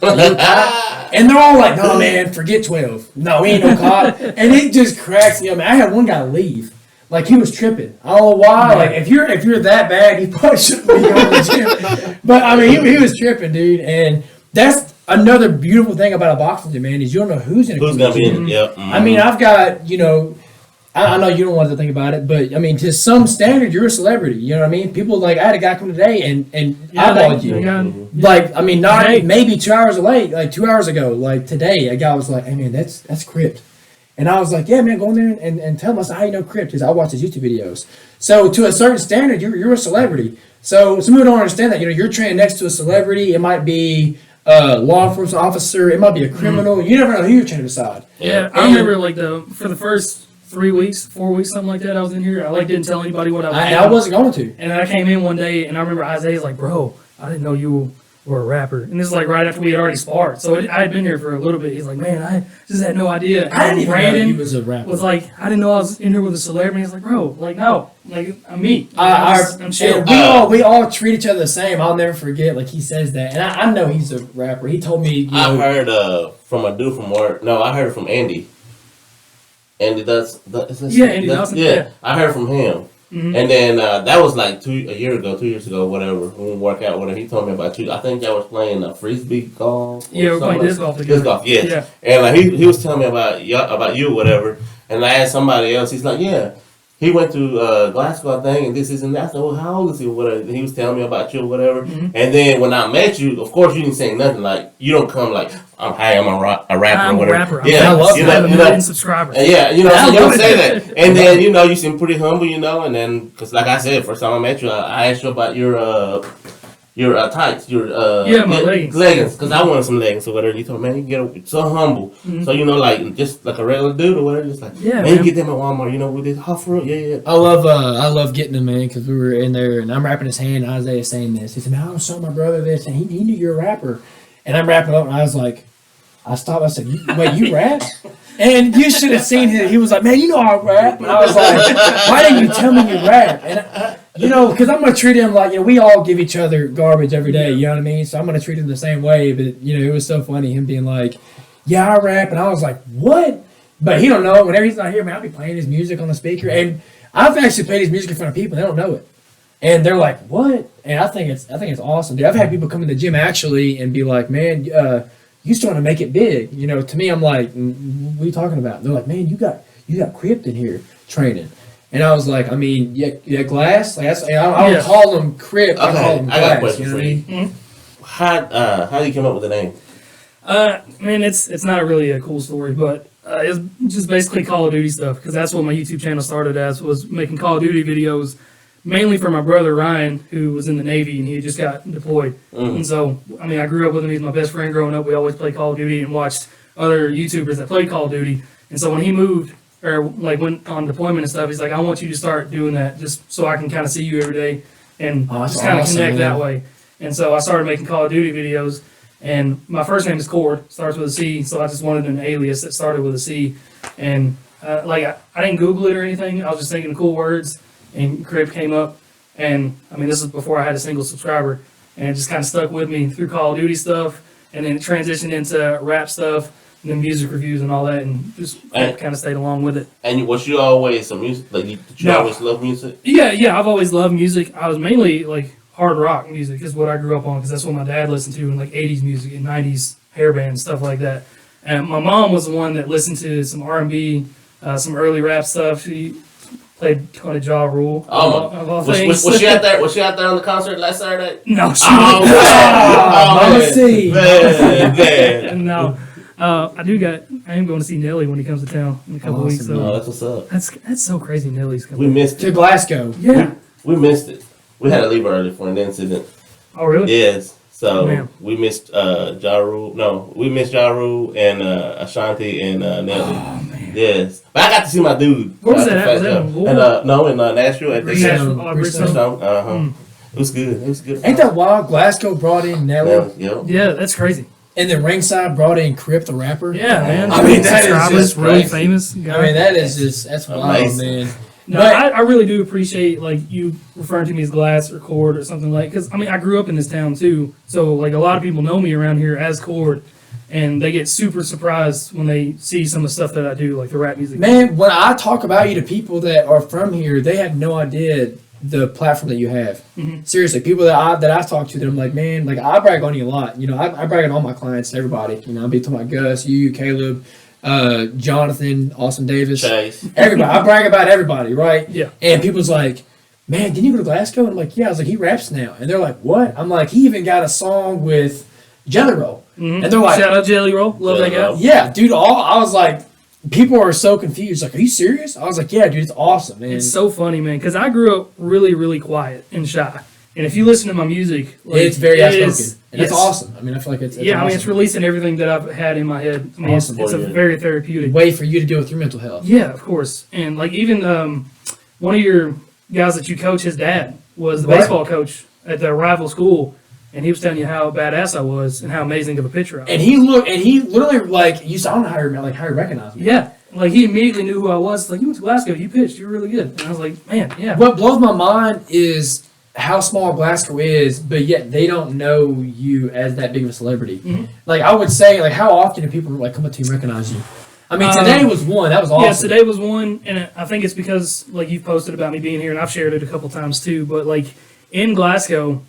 And they're all like, no, man, forget 12. No, we ain't no caught. And it just cracks me up. I had one guy leave. Like, he was tripping. I don't know why. Like, if you're that bad, you probably shouldn't be going to the gym. But, I mean, he was tripping, dude. And that's another beautiful thing about a boxing gym, man, is you don't know who's going to be in it. Yep. I mean, I've got, I know you don't want to think about it, but, I mean, to some standard, you're a celebrity. You know what I mean? People, like, I had a guy come today and eyeballed you. Like, I mean, not maybe 2 hours late, like 2 hours ago. Like, today, a guy was like, hey, man, that's Crypt. And I was like, yeah, man, go in there and tell us how you know Crypt, because I watch his YouTube videos. So to a certain standard, you're a celebrity. So some people don't understand that. You're training next to a celebrity. It might be a law enforcement officer. It might be a criminal. Mm-hmm. You never know who you're training beside. Yeah, I remember for the first 3 weeks, 4 weeks, something like that, I was in here. I didn't tell anybody what I was doing. I wasn't going to. And I came in one day, and I remember Isaiah's like, bro, I didn't know you were a rapper. And this is like right after we had already sparred. So I had been here for a little bit. He's like, man, I just had no idea. And I didn't even Brandon know he was a rapper. Was like, I didn't know I was in here with a celebrity. He's like, bro, like, no. Like, I'm me. I'm chill. We all treat each other the same. I'll never forget. Like, he says that. And I know he's a rapper. He told me, I heard from a dude from work. No, I heard it from Andy. Andy does. Andy Dawson. Yeah, I heard from him. Mm-hmm. And then that was like 2 years ago, whatever. When we work out, whatever. He told me about you. I think y'all was playing frisbee golf. Yeah, we're playing disc golf together. Disc golf, yes. Yeah. And like he was telling me about you, whatever. And I asked somebody else. He's like, yeah, he went to Glasgow, I think, and this is and that. I said, well, how old is he? Whatever. And he was telling me about you, whatever. Mm-hmm. And then when I met you, of course, you didn't say nothing. Like you don't come like, I'm a rapper I'm or whatever. A rapper. Yeah, I love that. I'm a million subscribers. Yeah, so you don't say that. And then you seem pretty humble, and then because like I said, first time I met you, I asked you about your tights, my leggings, because I wanted some leggings or whatever. You told me, man, you can get so humble. Mm-hmm. So like just like a regular dude or whatever, just like man, you get them at Walmart, with this offer. Yeah. I love getting them, man, because we were in there and I'm wrapping his hand. And Isaiah saying this. He said, man, I was showing my brother this, and he knew you're a rapper. And I'm rapping up, and I was like, I stopped. I said, wait, you rap? And you should have seen him. He was like, man, you know I rap. And I was like, why didn't you tell me you rap? And, because I'm going to treat him like, we all give each other garbage every day. You know what I mean? So I'm going to treat him the same way. But, it was so funny, him being like, yeah, I rap. And I was like, what? But he don't know it. Whenever he's not here, man, I'll be playing his music on the speaker. And I've actually played his music in front of people. They don't know it. And they're like, what? And I think it's awesome, dude. I've had people come in the gym actually and be like, man, you starting to make it big. To me, I'm like, what are you talking about? And they're like, man, you got Crypt in here training. And I was like, I mean, yeah, Glass. Like I don't call them Crypt. Okay, I call them I got a Glass. question for you. Mm-hmm. How do you come up with the name? Man, it's not really a cool story, but it's just basically Call of Duty stuff, because that's what my YouTube channel started as, was making Call of Duty videos, mainly for my brother Ryan, who was in the Navy and he had just got deployed. Mm. And so, I mean, I grew up with him. He's my best friend growing up. We always played Call of Duty and watched other YouTubers that played Call of Duty. And so when he moved, or like went on deployment and stuff, he's like, I want you to start doing that just so I can kind of see you every day and just kind of connect that way. And so I started making Call of Duty videos. And my first name is Cord, starts with a C, so I just wanted an alias that started with a C. And I didn't Google it or anything. I was just thinking of cool words. And Crypt came up, and I mean, this is before I had a single subscriber, and it just kind of stuck with me through Call of Duty stuff, and then it transitioned into rap stuff, and then music reviews and all that, and just kind of stayed along with it. And was you always a music? Like, did you always love music? Yeah, I've always loved music. I was mainly like hard rock music is what I grew up on, because that's what my dad listened to, and like 80s music and 90s hair bands, stuff like that. And my mom was the one that listened to some R&B, some early rap stuff. She played kind of Ja Rule. Of all things. Was she out there? Was she out there on the concert last Saturday? No, she Let's see. Man. No. I am going to see Nelly when he comes to town in a couple weeks. So Oh, that's what's up. that's so crazy. Nelly's We coming. missed To it. Glasgow. Yeah. We missed it. We had to leave early for an incident. Oh really? Yes. So Man. we missed Ja Rule. No, we missed Ja Rule and Ashanti and Nelly. Oh man. Yes. But I got to see my dude. Where was at that the at? Was that festival. in Louisville? And, no, in Nashville at the Bridgestone. Bridgestone. Uh-huh. It was good. It was good. Ain't that wild? Glasgow brought in Nelly, Yep. Yeah, that's crazy. and then Ringside brought in Crypt, the rapper. Yeah, man. I mean, that is Subscribers, just really crazy. famous guy. I mean, that's wild, Amazing. man. No, But- I really do appreciate like you referring to me as Glass or Cord or something like. Because I mean, I grew up in this town too, so like a lot of people know me around here as Cord, and they get super surprised when they see some of the stuff that I do, like the rap music. Man, when I talk about you to people that are from here, they have no idea the platform that you have. Mhm. Seriously, people that I talk to, that I'm like, man, like I brag on you a lot. You know, I brag on all my clients, everybody. You know, I'll be talking about Gus, you, Caleb, Jonathan, Austin Davis, Chase. everybody. I brag about everybody, right? Yeah. And people's like, man, didn't you go to Glasgow? And I'm like, yeah. I was like, he raps now. And they're like, what? I'm like, he even got a song with Jelly Roll. Mhm. And they're like, Shout out Jelly Roll, love Jelly that guy. Roll. yeah, dude. I was like, people are so confused. Like, are you serious? I was like, yeah, dude, it's awesome, man. It's so funny, man, because I grew up really, really quiet and shy. And if you listen to my music, like, It's very it outspoken, is- and it's yes. awesome. I mean, I feel like it's Yeah, I mean, it's awesome. releasing everything that I've had in my head. I mean, Awesome. it's a Yeah. very therapeutic. way for you to deal with your mental health. Yeah, of course. And like even one of your guys that you coach, his dad was the Right. baseball coach at the rival school, and he was telling you how badass I was and how amazing of a pitcher I was. And he literally like you. I don't know how he recognized me. Yeah, like he immediately knew who I was. Like, you went to Glasgow, you pitched, you were really good. And I was like, man, yeah. What blows my mind is how small Glasgow is, but yet they don't know you as that big of a celebrity. Mhm. Like I would say, like how often do people like come up to you and recognize you? I mean, Um, today was one. That was awesome. Yeah, today was one, and I think it's because like you've posted about me being here, and I've shared it a couple times too. But like in Glasgow,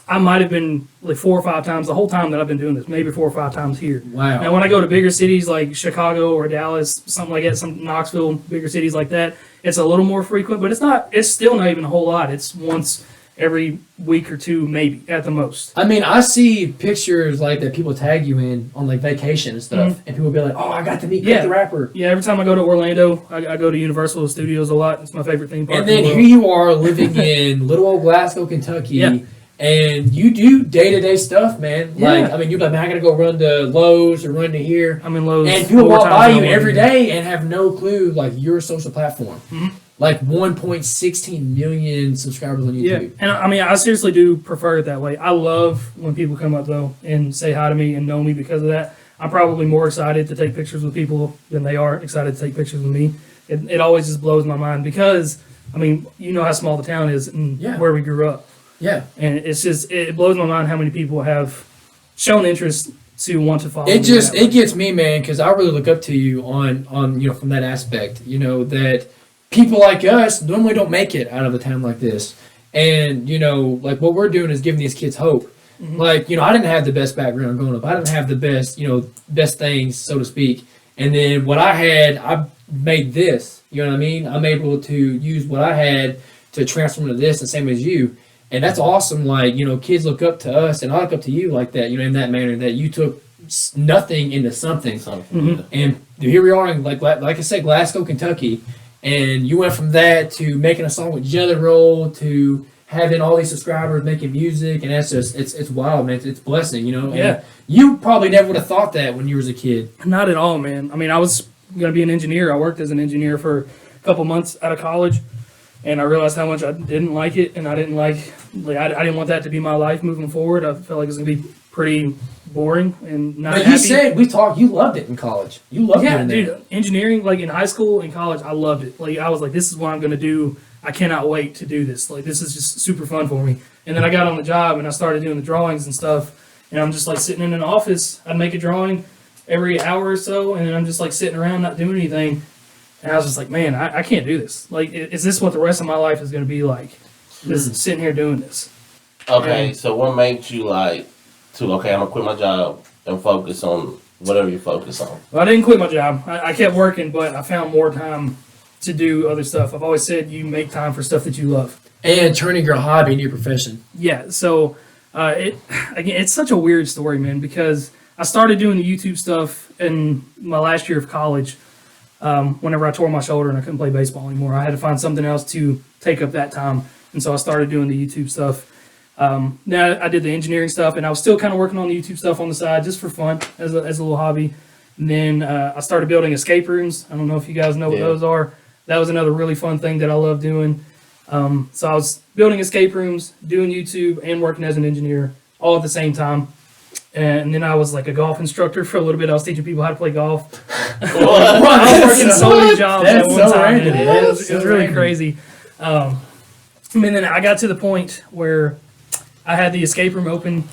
I might have been like 4 or 5 times the whole time that I've been doing this, maybe 4 or 5 times here. Wow. Now, when I go to bigger cities like Chicago or Dallas, something like that, some Knoxville, bigger cities like that, it's a little more frequent, but it's not. It's still not even a whole lot. It's once every week or two, maybe at the most. I mean, I see pictures like that people tag you in on like vacation and stuff, and people be like, "Oh, I got to meet Crypt Yeah. the rapper." Yeah, every time I go to Orlando, I go to Universal Studios a lot. It's my favorite theme park. And then in the here world. you are living in little old Glasgow, Kentucky, Yeah. and you do day to day stuff, man. Like, Yeah. I mean, you're like, man, I gotta go run to Lowe's or run to here, I'm in Lowe's. and people 4 walk times by in a you week. every day and have no clue like your social platform. Mhm. Like 1.16 million subscribers on Yeah, YouTube. and I mean, I seriously do prefer it that way. I love when people come up though and say hi to me and know me because of that. I'm probably more excited to take pictures with people than they are excited to take pictures with me. It always just blows my mind because I mean, you know how small the town is and Yeah. where we grew up, Yeah, and it's just it blows my mind how many people have shown interest to want to follow. it me just that way. it gets me, man, because I really look up to you on you know from that aspect. You know that people like us normally don't make it out of a town like this, and you know like what we're doing is giving these kids hope. Mhm. Like you know I didn't have the best background growing up. I didn't have the best best things so to speak. And then what I had, I made this. You know what I mean? I'm able to use what I had to transform into this, the same as you. And that's awesome. Like, you know, kids look up to us, and I look up to you like that, you know, in that manner that you took nothing into something. Mhm. And here we are in, like I said, Glasgow, Kentucky. And you went from that to making a song with Jelly Roll to having all these subscribers, making music. And that's just, it's wild, man. It's blessing, you know? And Yeah. you probably never would have thought that when you was a kid. Not at all, man. I mean, I was going to be an engineer. I worked as an engineer for a couple months out of college, and I realized how much I didn't like it, and I didn't I didn't want that to be my life moving forward. I felt like it was going to be pretty boring and not But happy. you said, we talked, you loved it in college. You loved Yeah, doing dude, that. engineering, like in high school and college, I loved it. Like I was like, this is what I'm going to do. I cannot wait to do this. Like this is just super fun for me. And then I got on the job and I started doing the drawings and stuff. And I'm just like sitting in an office. I'd make a drawing every hour or so, and then I'm just like sitting around not doing anything. And I was just like, man, I can't do this. Like, is this what the rest of my life is going to be like? Just sitting here doing this. Okay, Yeah. so what makes you like to okay? I'm gonna quit my job and focus on whatever you focus on. Well, I didn't quit my job. I kept working, but I found more time to do other stuff. I've always said you make time for stuff that you love. And turning your hobby into your profession. Yeah, so it's such a weird story, man, because I started doing the YouTube stuff in my last year of college. Whenever I tore my shoulder and I couldn't play baseball anymore, I had to find something else to take up that time, and so I started doing the YouTube stuff. Now I did the engineering stuff, and I was still kind of working on the YouTube stuff on the side just for fun as a little hobby. And then I started building escape rooms. I don't know if you guys know what those are. That was another really fun thing that I love doing. So I was building escape rooms, doing YouTube, and working as an engineer all at the same time. And then I was like a golf instructor for a little bit. I was teaching people how to play golf. I was working so many jobs at one time. It was really crazy. And then I got to the point where I had the escape room open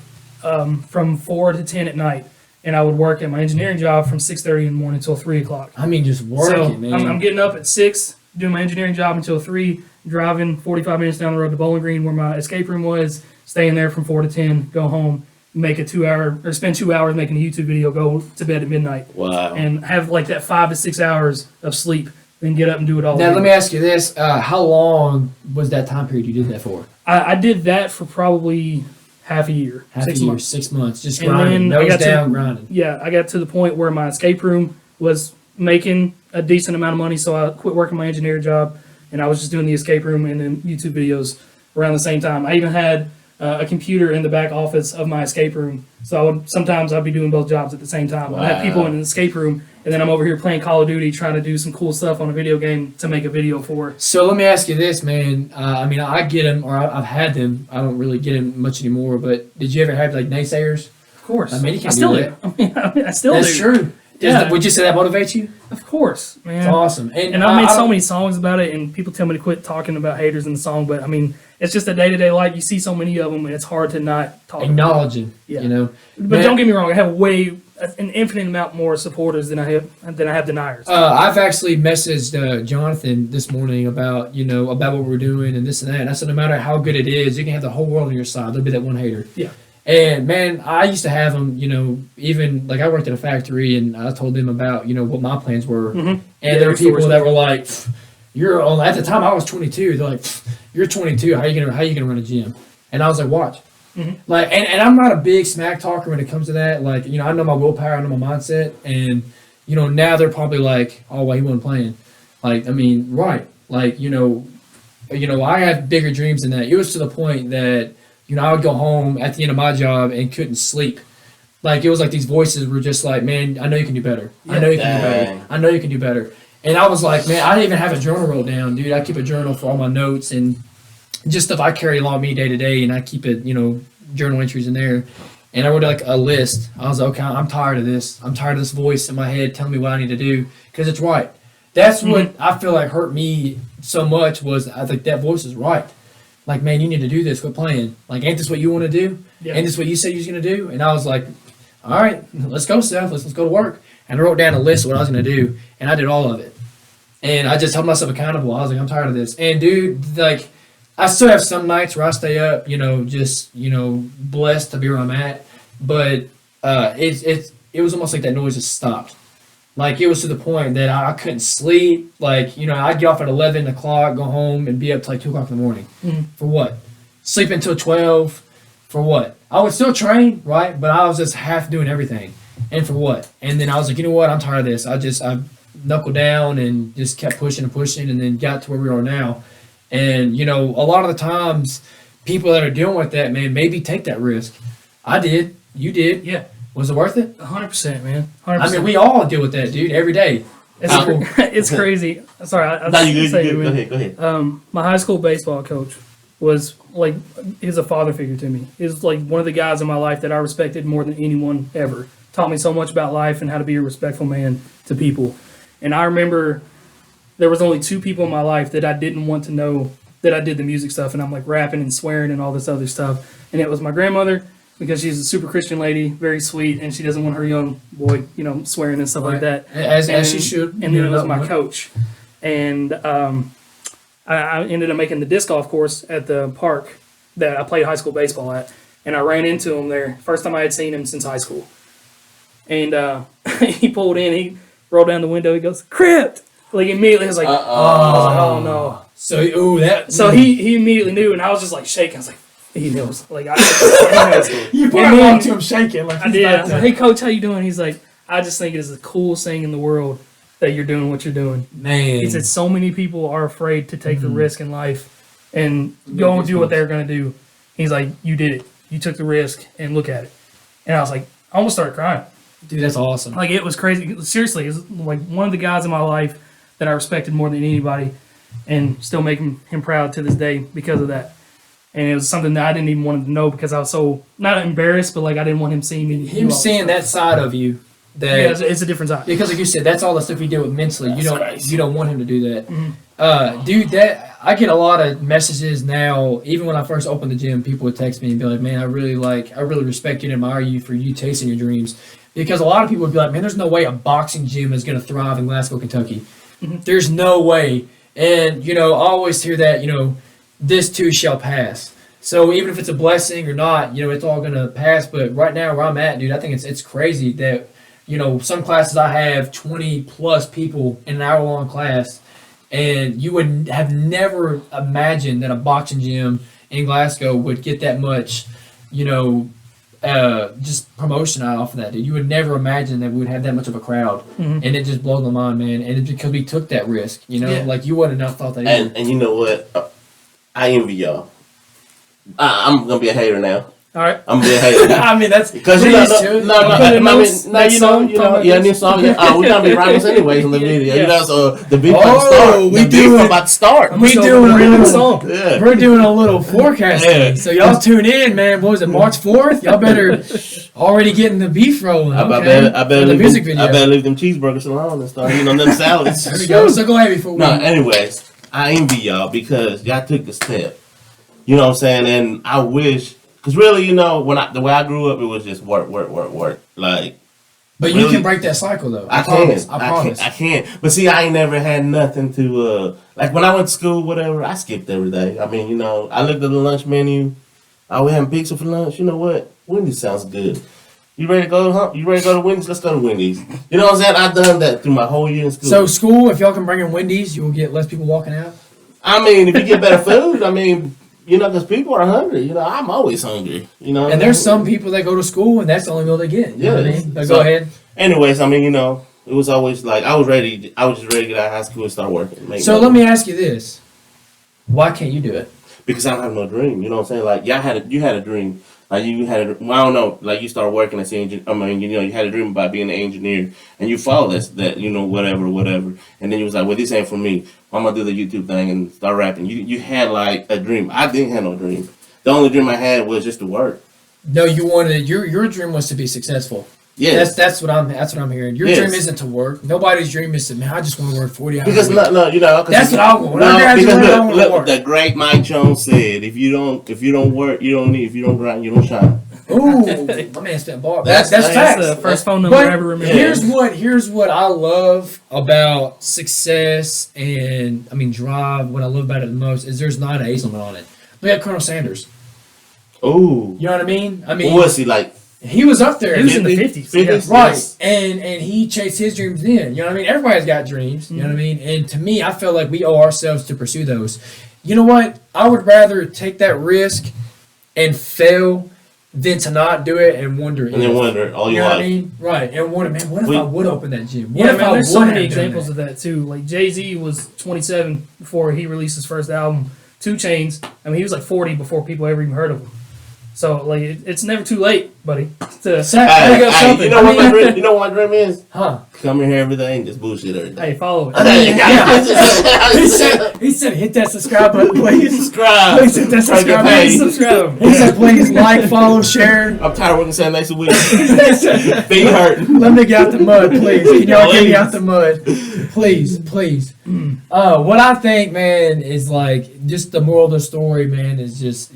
from 4 to 10 at night. And I would work at my engineering job from 6:30 in the morning until 3 o'clock. I mean, just working, man. I'm getting up at 6, doing my engineering job until 3, driving 45 minutes down the road to Bowling Green where my escape room was, staying there from 4 to 10, go home, make a 2 hour, or spend 2 hours making a YouTube video, go to bed at midnight. Wow. And have like that 5 to 6 hours of sleep, then get up and do it all Now, again. let me ask you this. How long was that time period you did that for? I did that for probably half a year. Half 6 a year, months. 6 months. Just And grinding, then I nose got to- down, grinding. Yeah, I got to the point where my escape room was making a decent amount of money, so I quit working my engineer job, and I was just doing the escape room and then YouTube videos around the same time. I even had a computer in the back office of my escape room, so sometimes I'd be doing both jobs at the same time. I have people in the escape room, and then I'm over here playing Call of Duty, trying to do some cool stuff on a video game to make a video for. So let me ask you this, man. I mean, I get them, or I've had them. I don't really get them much anymore, but did you ever have, like, naysayers? Of course. I mean, you can't still do do. I still That's do. true. Yeah. Would you say that motivates you? Of course, man. It's awesome. And I've made so many songs about it, and people tell me to quit talking about haters in the song, but I mean, it's just a day-to-day life. You see so many of them, and it's hard to not talk about it. Acknowledging, Yeah. you know. But Man, don't get me wrong, I have an infinite amount more supporters than I have deniers. I've actually messaged Jonathan this morning about what we're doing and this and that. And I said, no matter how good it is, you can have the whole world on your side. There'll be that one hater. Yeah. And man, I used to have them. Even like I worked at a factory, and I told them about what my plans were. Mm-hmm. And Yeah, there were your people stories. that were like, "You're on." At the time, I was 22. They're like, "You're 22. How you gonna run a gym?" And I was like, "Watch." Mhm. Like, and I'm not a big smack talker when it comes to that. Like, I know my willpower, I know my mindset, and now they're probably like, "Oh, well, he wasn't playing." Like, I mean, right? Like, I had bigger dreams than that. It was to the point that I would go home at the end of my job and couldn't sleep. Like, it was like these voices were just like, "Man, I know you can do better. I know you can do better. Dang. I know you can do better." And I was like, "Man, I didn't even have a journal wrote down, dude. I keep a journal for all my notes and just stuff I carry along me day to day, and I keep it, journal entries in there." And I wrote like a list. I was like, "Okay, I'm tired of this. I'm tired of this voice in my head telling me what I need to do because it's right." That's what I feel like hurt me so much was I think that voice is right. Like, "Man, you need to do this. Quit playing. Like, ain't this what you want to do? Yeah. Ain't this what you said you was gonna do?" And I was like, "All right, let's go, Seth. Let's go to work." And I wrote down a list of what I was gonna do, and I did all of it. And I just held myself accountable. I was like, "I'm tired of this." And dude, like, I still have some nights where I stay up, just blessed to be where I'm at. But it was almost like that noise just stopped. Like, it was to the point that I couldn't sleep. Like, I'd get off at 11 o'clock, go home, and be up till like 2 o'clock in the morning. Mhm. For what? Sleep until 12. For what? I would still train, right? But I was just half doing everything. And for what? And then I was like, you know what? I'm tired of this. I knuckled down and just kept pushing and pushing, and then got to where we are now. And, a lot of the times, people that are dealing with that, man, maybe take that risk. I did. You did. Yeah, Was it worth it? 100%, man. 100%. I mean, we all deal with that, dude, every day. It's, it's crazy. Sorry, I No, you say good. it, Go man. ahead. Go ahead. My high school baseball coach was like, he's a father figure to me. He's like one of the guys in my life that I respected more than anyone ever. Taught me so much about life and how to be a respectful man to people. And I remember there was only 2 people in my life that I didn't want to know that I did the music stuff, and I'm like rapping and swearing and all this other stuff. And it was my grandmother, because she's a super Christian lady, very sweet, and she doesn't want her young boy, swearing and stuff like that. As she should. And then it was my coach. And I ended up making the disc golf course at the park that I played high school baseball at. And I ran into him there. First time I had seen him since high school. and he pulled in. He rolled down the window. He goes, "Crypt!" Like immediately, I was like, I was like, "Oh no!" So he immediately knew, and I was just like shaking. I was like, "He knows." Like you put and him then- on to him shaking. Like I did. I was like, "Hey, coach, how you doing?" He's like, "I just think it is the coolest thing in the world that you're doing what you're doing." man. He said, "So many people are afraid to take the risk in life and go and do what they're going to do." He's like, "You did it. You took the risk, and look at it." And I was like, I almost started crying. Dude, that's awesome. Like, it was crazy. Seriously, it was like one of the guys in my life that I respected more than anybody, and still making him proud to this day because of that. And it was something that I didn't even want him to know because I was so, not embarrassed, but like I didn't want him seeing me. Him seeing that side of you, that Yeah, it's a different side. because like you said, that's all the stuff you deal with mentally. That's You don't want him to do that. Mhm. Dude, that I get a lot of messages now. Even when I first opened the gym, people would text me and be like, "Man, I really respect you and admire you for you chasing your dreams." Because a lot of people would be like, "Man, there's no way a boxing gym is going to thrive in Glasgow, Kentucky. There's no way." And I always hear that. This too shall pass. So even if it's a blessing or not, it's all going to pass. But right now, where I'm at, dude, I think it's crazy that some classes I have 20 plus people in an hour-long class. And you would have never imagined that a boxing gym in Glasgow would get that much, just promotion out off of that, dude. You would never imagine that we would have that much of a crowd. Mhm. And it just blows my mind, man. And it's because we took that risk, Yeah. Like, you wouldn't have thought that either. And you know what? I envy y'all. I'm gonna be a hater now. All right. I'm gonna be a hater. I mean, that's Because please, dude. new song. Yeah. We're gonna be rivals anyways in the video. Yeah. So the beef Oh, about to start. we The do beef it. about to start. We doing a random little song. Yeah. We're doing a little forecasting. Yeah. So y'all tune in, man. What was it, March 4th? Y'all better already getting the beef rolling. I Okay. better For the leave music them, video. I better leave them cheeseburgers alone and start eating on them salads. There we go. So go ahead before we. No, anyways, I envy y'all because y'all took the step. You know what I'm saying? And I wish, because really, the way I grew up, it was just work. Like, But you really, can break that cycle, though. I promise. can. I promise. I can. But see, I ain't never had nothing to, like when I went to school, whatever, I skipped every day. I mean, I looked at the lunch menu. Oh, we having pizza for lunch. You know what? Wendy's sounds good. You ready to go? Huh? You ready to go to Wendy's? Let's go to Wendy's. You know what I'm saying? I've done that through my whole year in school. So school, if y'all can bring in Wendy's, you will get less people walking out. I mean, if you get better food, I mean, because people are hungry. I'm always hungry. And there's some people that go to school and that's the only meal they get. You know what I Yes. mean? But So- go ahead. Anyways, I mean, it was always like I was just ready to get out of high school and start working. So let me ask you this: why can't you do it? Because I don't have no dream. You know what I'm saying? Like, you had a dream. Like, you had I don't know. Like, you started working as an engineer. I mean, you had a dream about being an engineer, and you followed that. Whatever. And then you was like, well, this ain't for me. I'm gonna do the YouTube thing and start rapping. You had like a dream. I didn't have no dream. The only dream I had was just to work. No, you wanted your dream was to be successful. Yes. That's what I'm hearing. Your Yes. dream isn't to work. Nobody's dream is to, man, I just want to work 40 hours. Because a week. That's what I want. When I graduate, I want to work. The great Mike Jones said, if you don't work, you don't need. If you don't grind, you don't shine. Ooh, my man spent bar. That's That's facts. That's the first phone number But I ever remember. here's what I love about success and drive. What I love about it the most is there's not an age limit on it. Look at Colonel Sanders. Ooh. You know what I mean? What was he like? He was up there. He was in the 50s? 50s. Yeah. Right. Yes. And he chased his dreams then. You know what I mean? Everybody's got dreams. You know what I mean? And to me, I feel like we owe ourselves to pursue those. You know what? I would rather take that risk and fail than to not do it and wonder. And then wonder all You your know what I life. mean? Right. And wonder, man, what if I would open that gym? What Yeah, if man, I there's so would many have done examples that? of that too. Like Jay-Z was 27 before he released his first album. 2 Chainz, he was like 40 before people ever even heard of him. So like, it's never too late, buddy. To There you go, something. You know what my dream? You know what my dream is? Huh? Come in here every day and just bullshit every day. Hey, follow it. He said, hit that subscribe button, please. Subscribe. Please hit that Try to get subscribe paid. button. Subscribe. He said, please like, follow, share. I'm tired of working 7 days a week. He said, Feet hurt. let me get out the mud, please. Can y'all get me Please. out the mud? Please. What I think, man, is like, just the moral of the story, man, is just,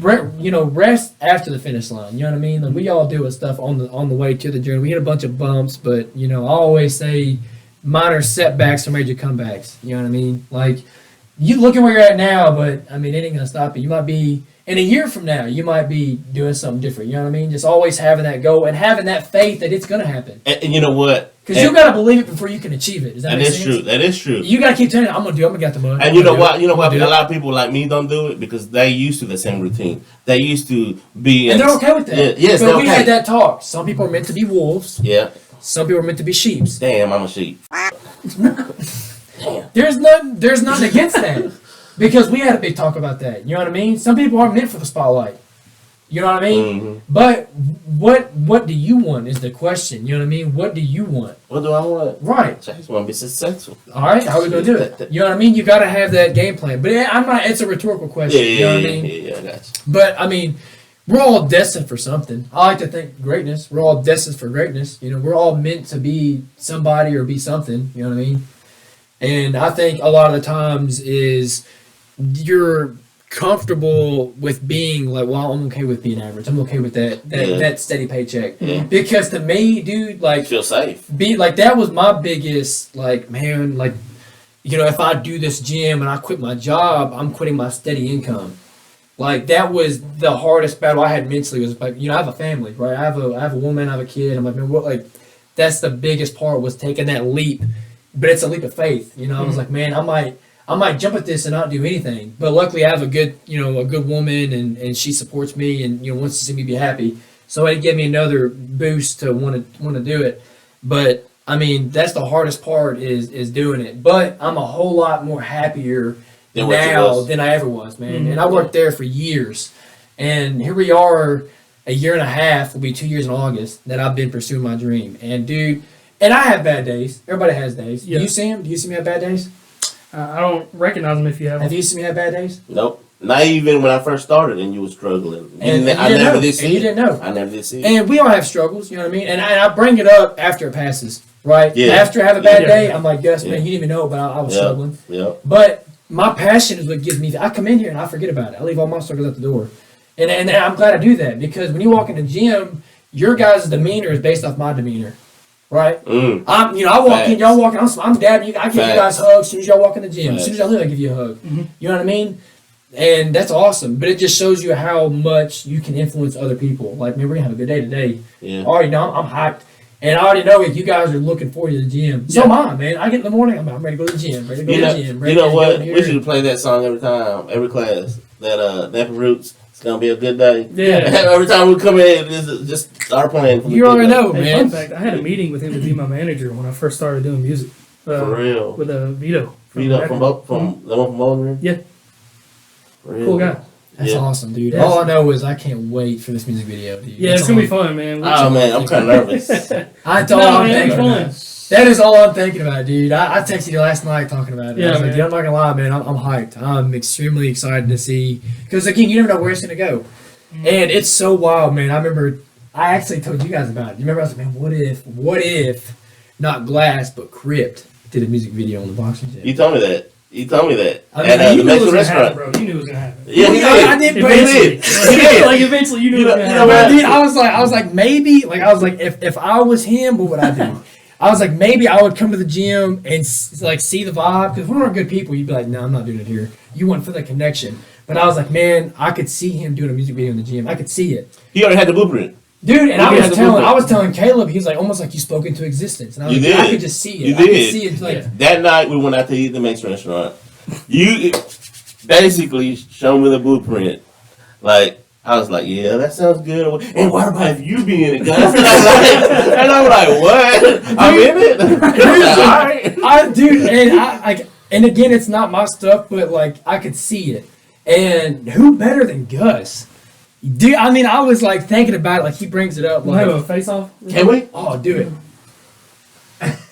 rest after the finish line. You know what I mean? Like, we all deal with stuff on the way to the journey. We hit a bunch of bumps, but I always say minor setbacks are major comebacks. You know what I mean? Like, you looking where you're at now, but it ain't gonna stop you. You might be in a year from now, you might be doing something different. You know what I mean? Just always having that goal and having that faith that it's going to happen. And you know what? Because you got to believe it before you can achieve it. Does that make sense? True. That is true. You got to keep telling it, I'm going to do it. I'm going to get the money. And you know what? A lot of people like me don't do it because they used to the same routine. They used to be... And they're okay with that. Yeah, yes, but we had that talk. Some people are meant to be wolves. Yeah. Some people are meant to be sheep. Damn, I'm a sheep. There's nothing against that. Because we had a big talk about that. You know what I mean? Some people aren't meant for the spotlight. You know what I mean? Mm-hmm. But what do you want is the question. You know what I mean? What do you want? What do I want? Right. I just want to be successful. All right. How are we gonna do it? You know what I mean? You got to have that game plan. But I'm not. It's a rhetorical question. You know what I mean? Yeah, I got you. But I mean, we're all destined for something. I like to think greatness. We're all destined for greatness. You know, we're all meant to be somebody or be something. You know what I mean? And I think a lot of the times is you're comfortable with being like, well, I'm okay with being average. I'm okay with that steady paycheck. Yeah. Because to me, dude, like, Feel safe. That was my biggest, like, man, like, you know, if I do this gym and I quit my job, I'm quitting my steady income. Like, that was the hardest battle I had mentally. Was like, you know, I have a family, right? I have a woman, I have a kid. I'm like, man, what? Like, that's the biggest part was taking that leap, but it's a leap of faith. You know, I was like, man, I might jump at this and not do anything. But luckily, I have a good woman, and she supports me, and wants to see me be happy. So it gave me another boost to want to do it. But I mean, that's the hardest part is doing it. But I'm a whole lot more happier now than I ever was, man. Mm-hmm. And I worked there for years, and here we are, a year and a half. Will be 2 years in August that I've been pursuing my dream. And dude, and I have bad days. Everybody has days. Yeah. Do you see them? Do you see me have bad days? I don't recognize them if you have. Have you seen me have bad days? Nope. Not even when I first started and you were struggling. I never did see it. You didn't know. I never did see it. And we all have struggles, you know what I mean? And I bring it up after it passes, right? Yeah. After I have a bad Yeah. day, I'm like, Gus, man, Yeah. you didn't even know, but I was struggling. Yeah. But my passion is what gives me, I come in here and I forget about it. I leave all my struggles at the door. And I'm glad I do that because when you walk in the gym, your guys' demeanor is based off my demeanor. Right? Mm. I walk in, y'all walk in, I'm dabbing you. I give you guys hugs as soon as y'all walk in the gym. As soon as y'all leave, I give you a hug. Mm-hmm. You know what I mean? And that's awesome. But it just shows you how much you can influence other people. Like, man, we're going to have a good day today. Yeah. I already know, I'm hyped. And I already know if you guys are looking forward to the gym. So am I, man. I get in the morning, I'm ready to go to the gym. Ready to go to the gym. You know what? We should play that song every time, every class. That Napper Roots. It's going to be a good day. Yeah. Every time we come in, just start playing. You already know, Hey, man. fun fact, I had a meeting with him to be my manager when I first started doing music. For real. With Vito. Vito from the one from Bowling. Yeah. For real. Cool guy. That's awesome, dude. Yes. All I know is I can't wait for this music video, dude. Yeah, it's going to be fun, man. Oh, man, I'm kind of nervous. That's all No, I'm man, thinking it's about. fun. That is all I'm thinking about, dude. I texted you last night talking about it. Yeah, I was like, man. dude, I'm not gonna lie, man. I'm hyped. I'm extremely excited to see because again, you never know where it's gonna go, and it's so wild, man. I remember I actually told you guys about it. You remember I was like, man, what if not Glass but Crypt did a music video on the boxing gym? You told me that. I mean, At You the knew it was Mexican going to happen, restaurant. bro. You knew it was going to happen. Yeah, he I did. did, but He did. He did. Like, eventually you knew it was going to You happen. know what? Dude, I was like, maybe, like, I was like, if I was him, what would I do? I was like, maybe I would come to the gym and like see the vibe because we weren't good people. You'd be like, no, I'm not doing it here. You want for the connection, but I was like, man, I could see him doing a music video in the gym. I could see it, He already had the blueprint. dude. And You had the blueprint. I was telling Caleb, he was like, almost like you spoke into existence. And I was You like, I did. could just see it. You I could did. see it. Like, Yeah. That night we went out to eat at the Mexican restaurant. You basically showed me the blueprint. Like, I was like, yeah, that sounds good. And what about if you be in it, guys? And I'm like, what? I'm in it? All right. dude, and and again, it's not my stuff, but like I could see it. And who better than Gus? Dude, I mean, I was like thinking about it, like he brings it up, We'll like, have a face-off. Can we? oh, do it.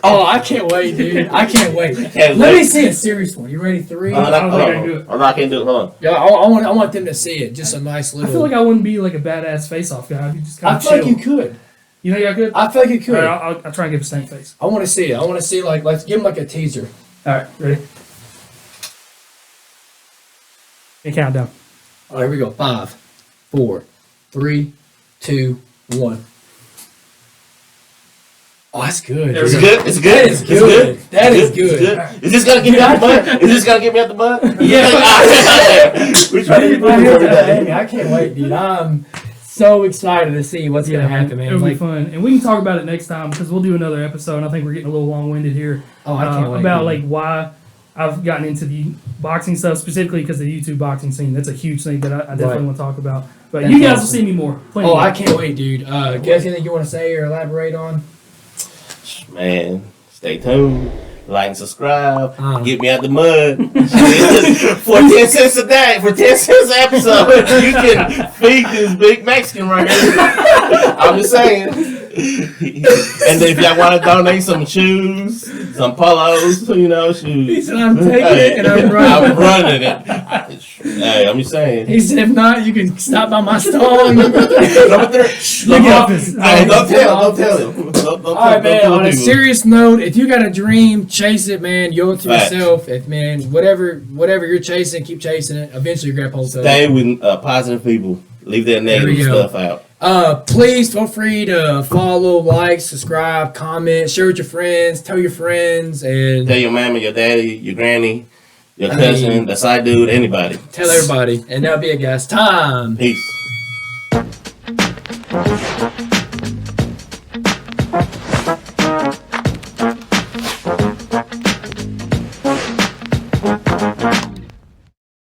Oh, I can't wait, dude. I can't wait. Can't Let wait. me see a serious one. You ready? 3? I don't think I can do it. I'm not going to do it. Hold on. Yeah, I want them to see it. Just a nice I little. feel like I wouldn't be like a badass face-off guy. I'd be just kind I of feel chill. like you could. You think I could? I feel like you could. All right, I'll try and give a stank face. I want to see it. I want to see like let's give him like a teaser. All right, ready? And countdown. All right, here we go. 5, 4, 3, 2, 1. Oh, that's good. There It's we good. It's good. That is good. That is good. Is this gonna get me out the mud? Is this gonna get me out the mud? Yeah. We're trying to I do hear every that. day. Hey, I can't wait, dude. I'm so excited to see what's gonna happen, man. It'll be Like, fun, and we can talk about it next time because we'll do another episode. And I think we're getting a little long-winded here. oh, I can't wait. About dude. like why I've gotten into the boxing stuff specifically because of the YouTube boxing scene. That's a huge thing that I definitely Right. want to talk about. But That's you guys awesome. will see me more. Plenty Oh, more. I can't wait, dude. Guys, anything you want to say or elaborate on? Man, stay tuned. Like and subscribe. Uh. Get me out the mud. For 10 cents a day, for 10 cents an episode, you can feed this big Mexican right here. I'm just saying. And if y'all want to donate some shoes, some polos, He shoes. said, I'm taking it and I'm running. I'm running it. Hey, I'm just saying. He said, if not, you can stop by my stall. Number 3. Look at this. Hey, don't tell him. Don't All right, man. tell On a people. serious note, if you got a dream, chase it, man. Go to Facts. yourself. If man, whatever you're chasing, keep chasing it. Eventually, your grandpa will tell you. Stay with positive people. Leave that negative There we go. stuff out. Please feel free to follow, like, subscribe, comment, share with your friends, tell your friends, and Tell your mama, your daddy, your granny, your I cousin, mean- the side dude, anybody. tell everybody. And that'll be it, guys. Time. Peace.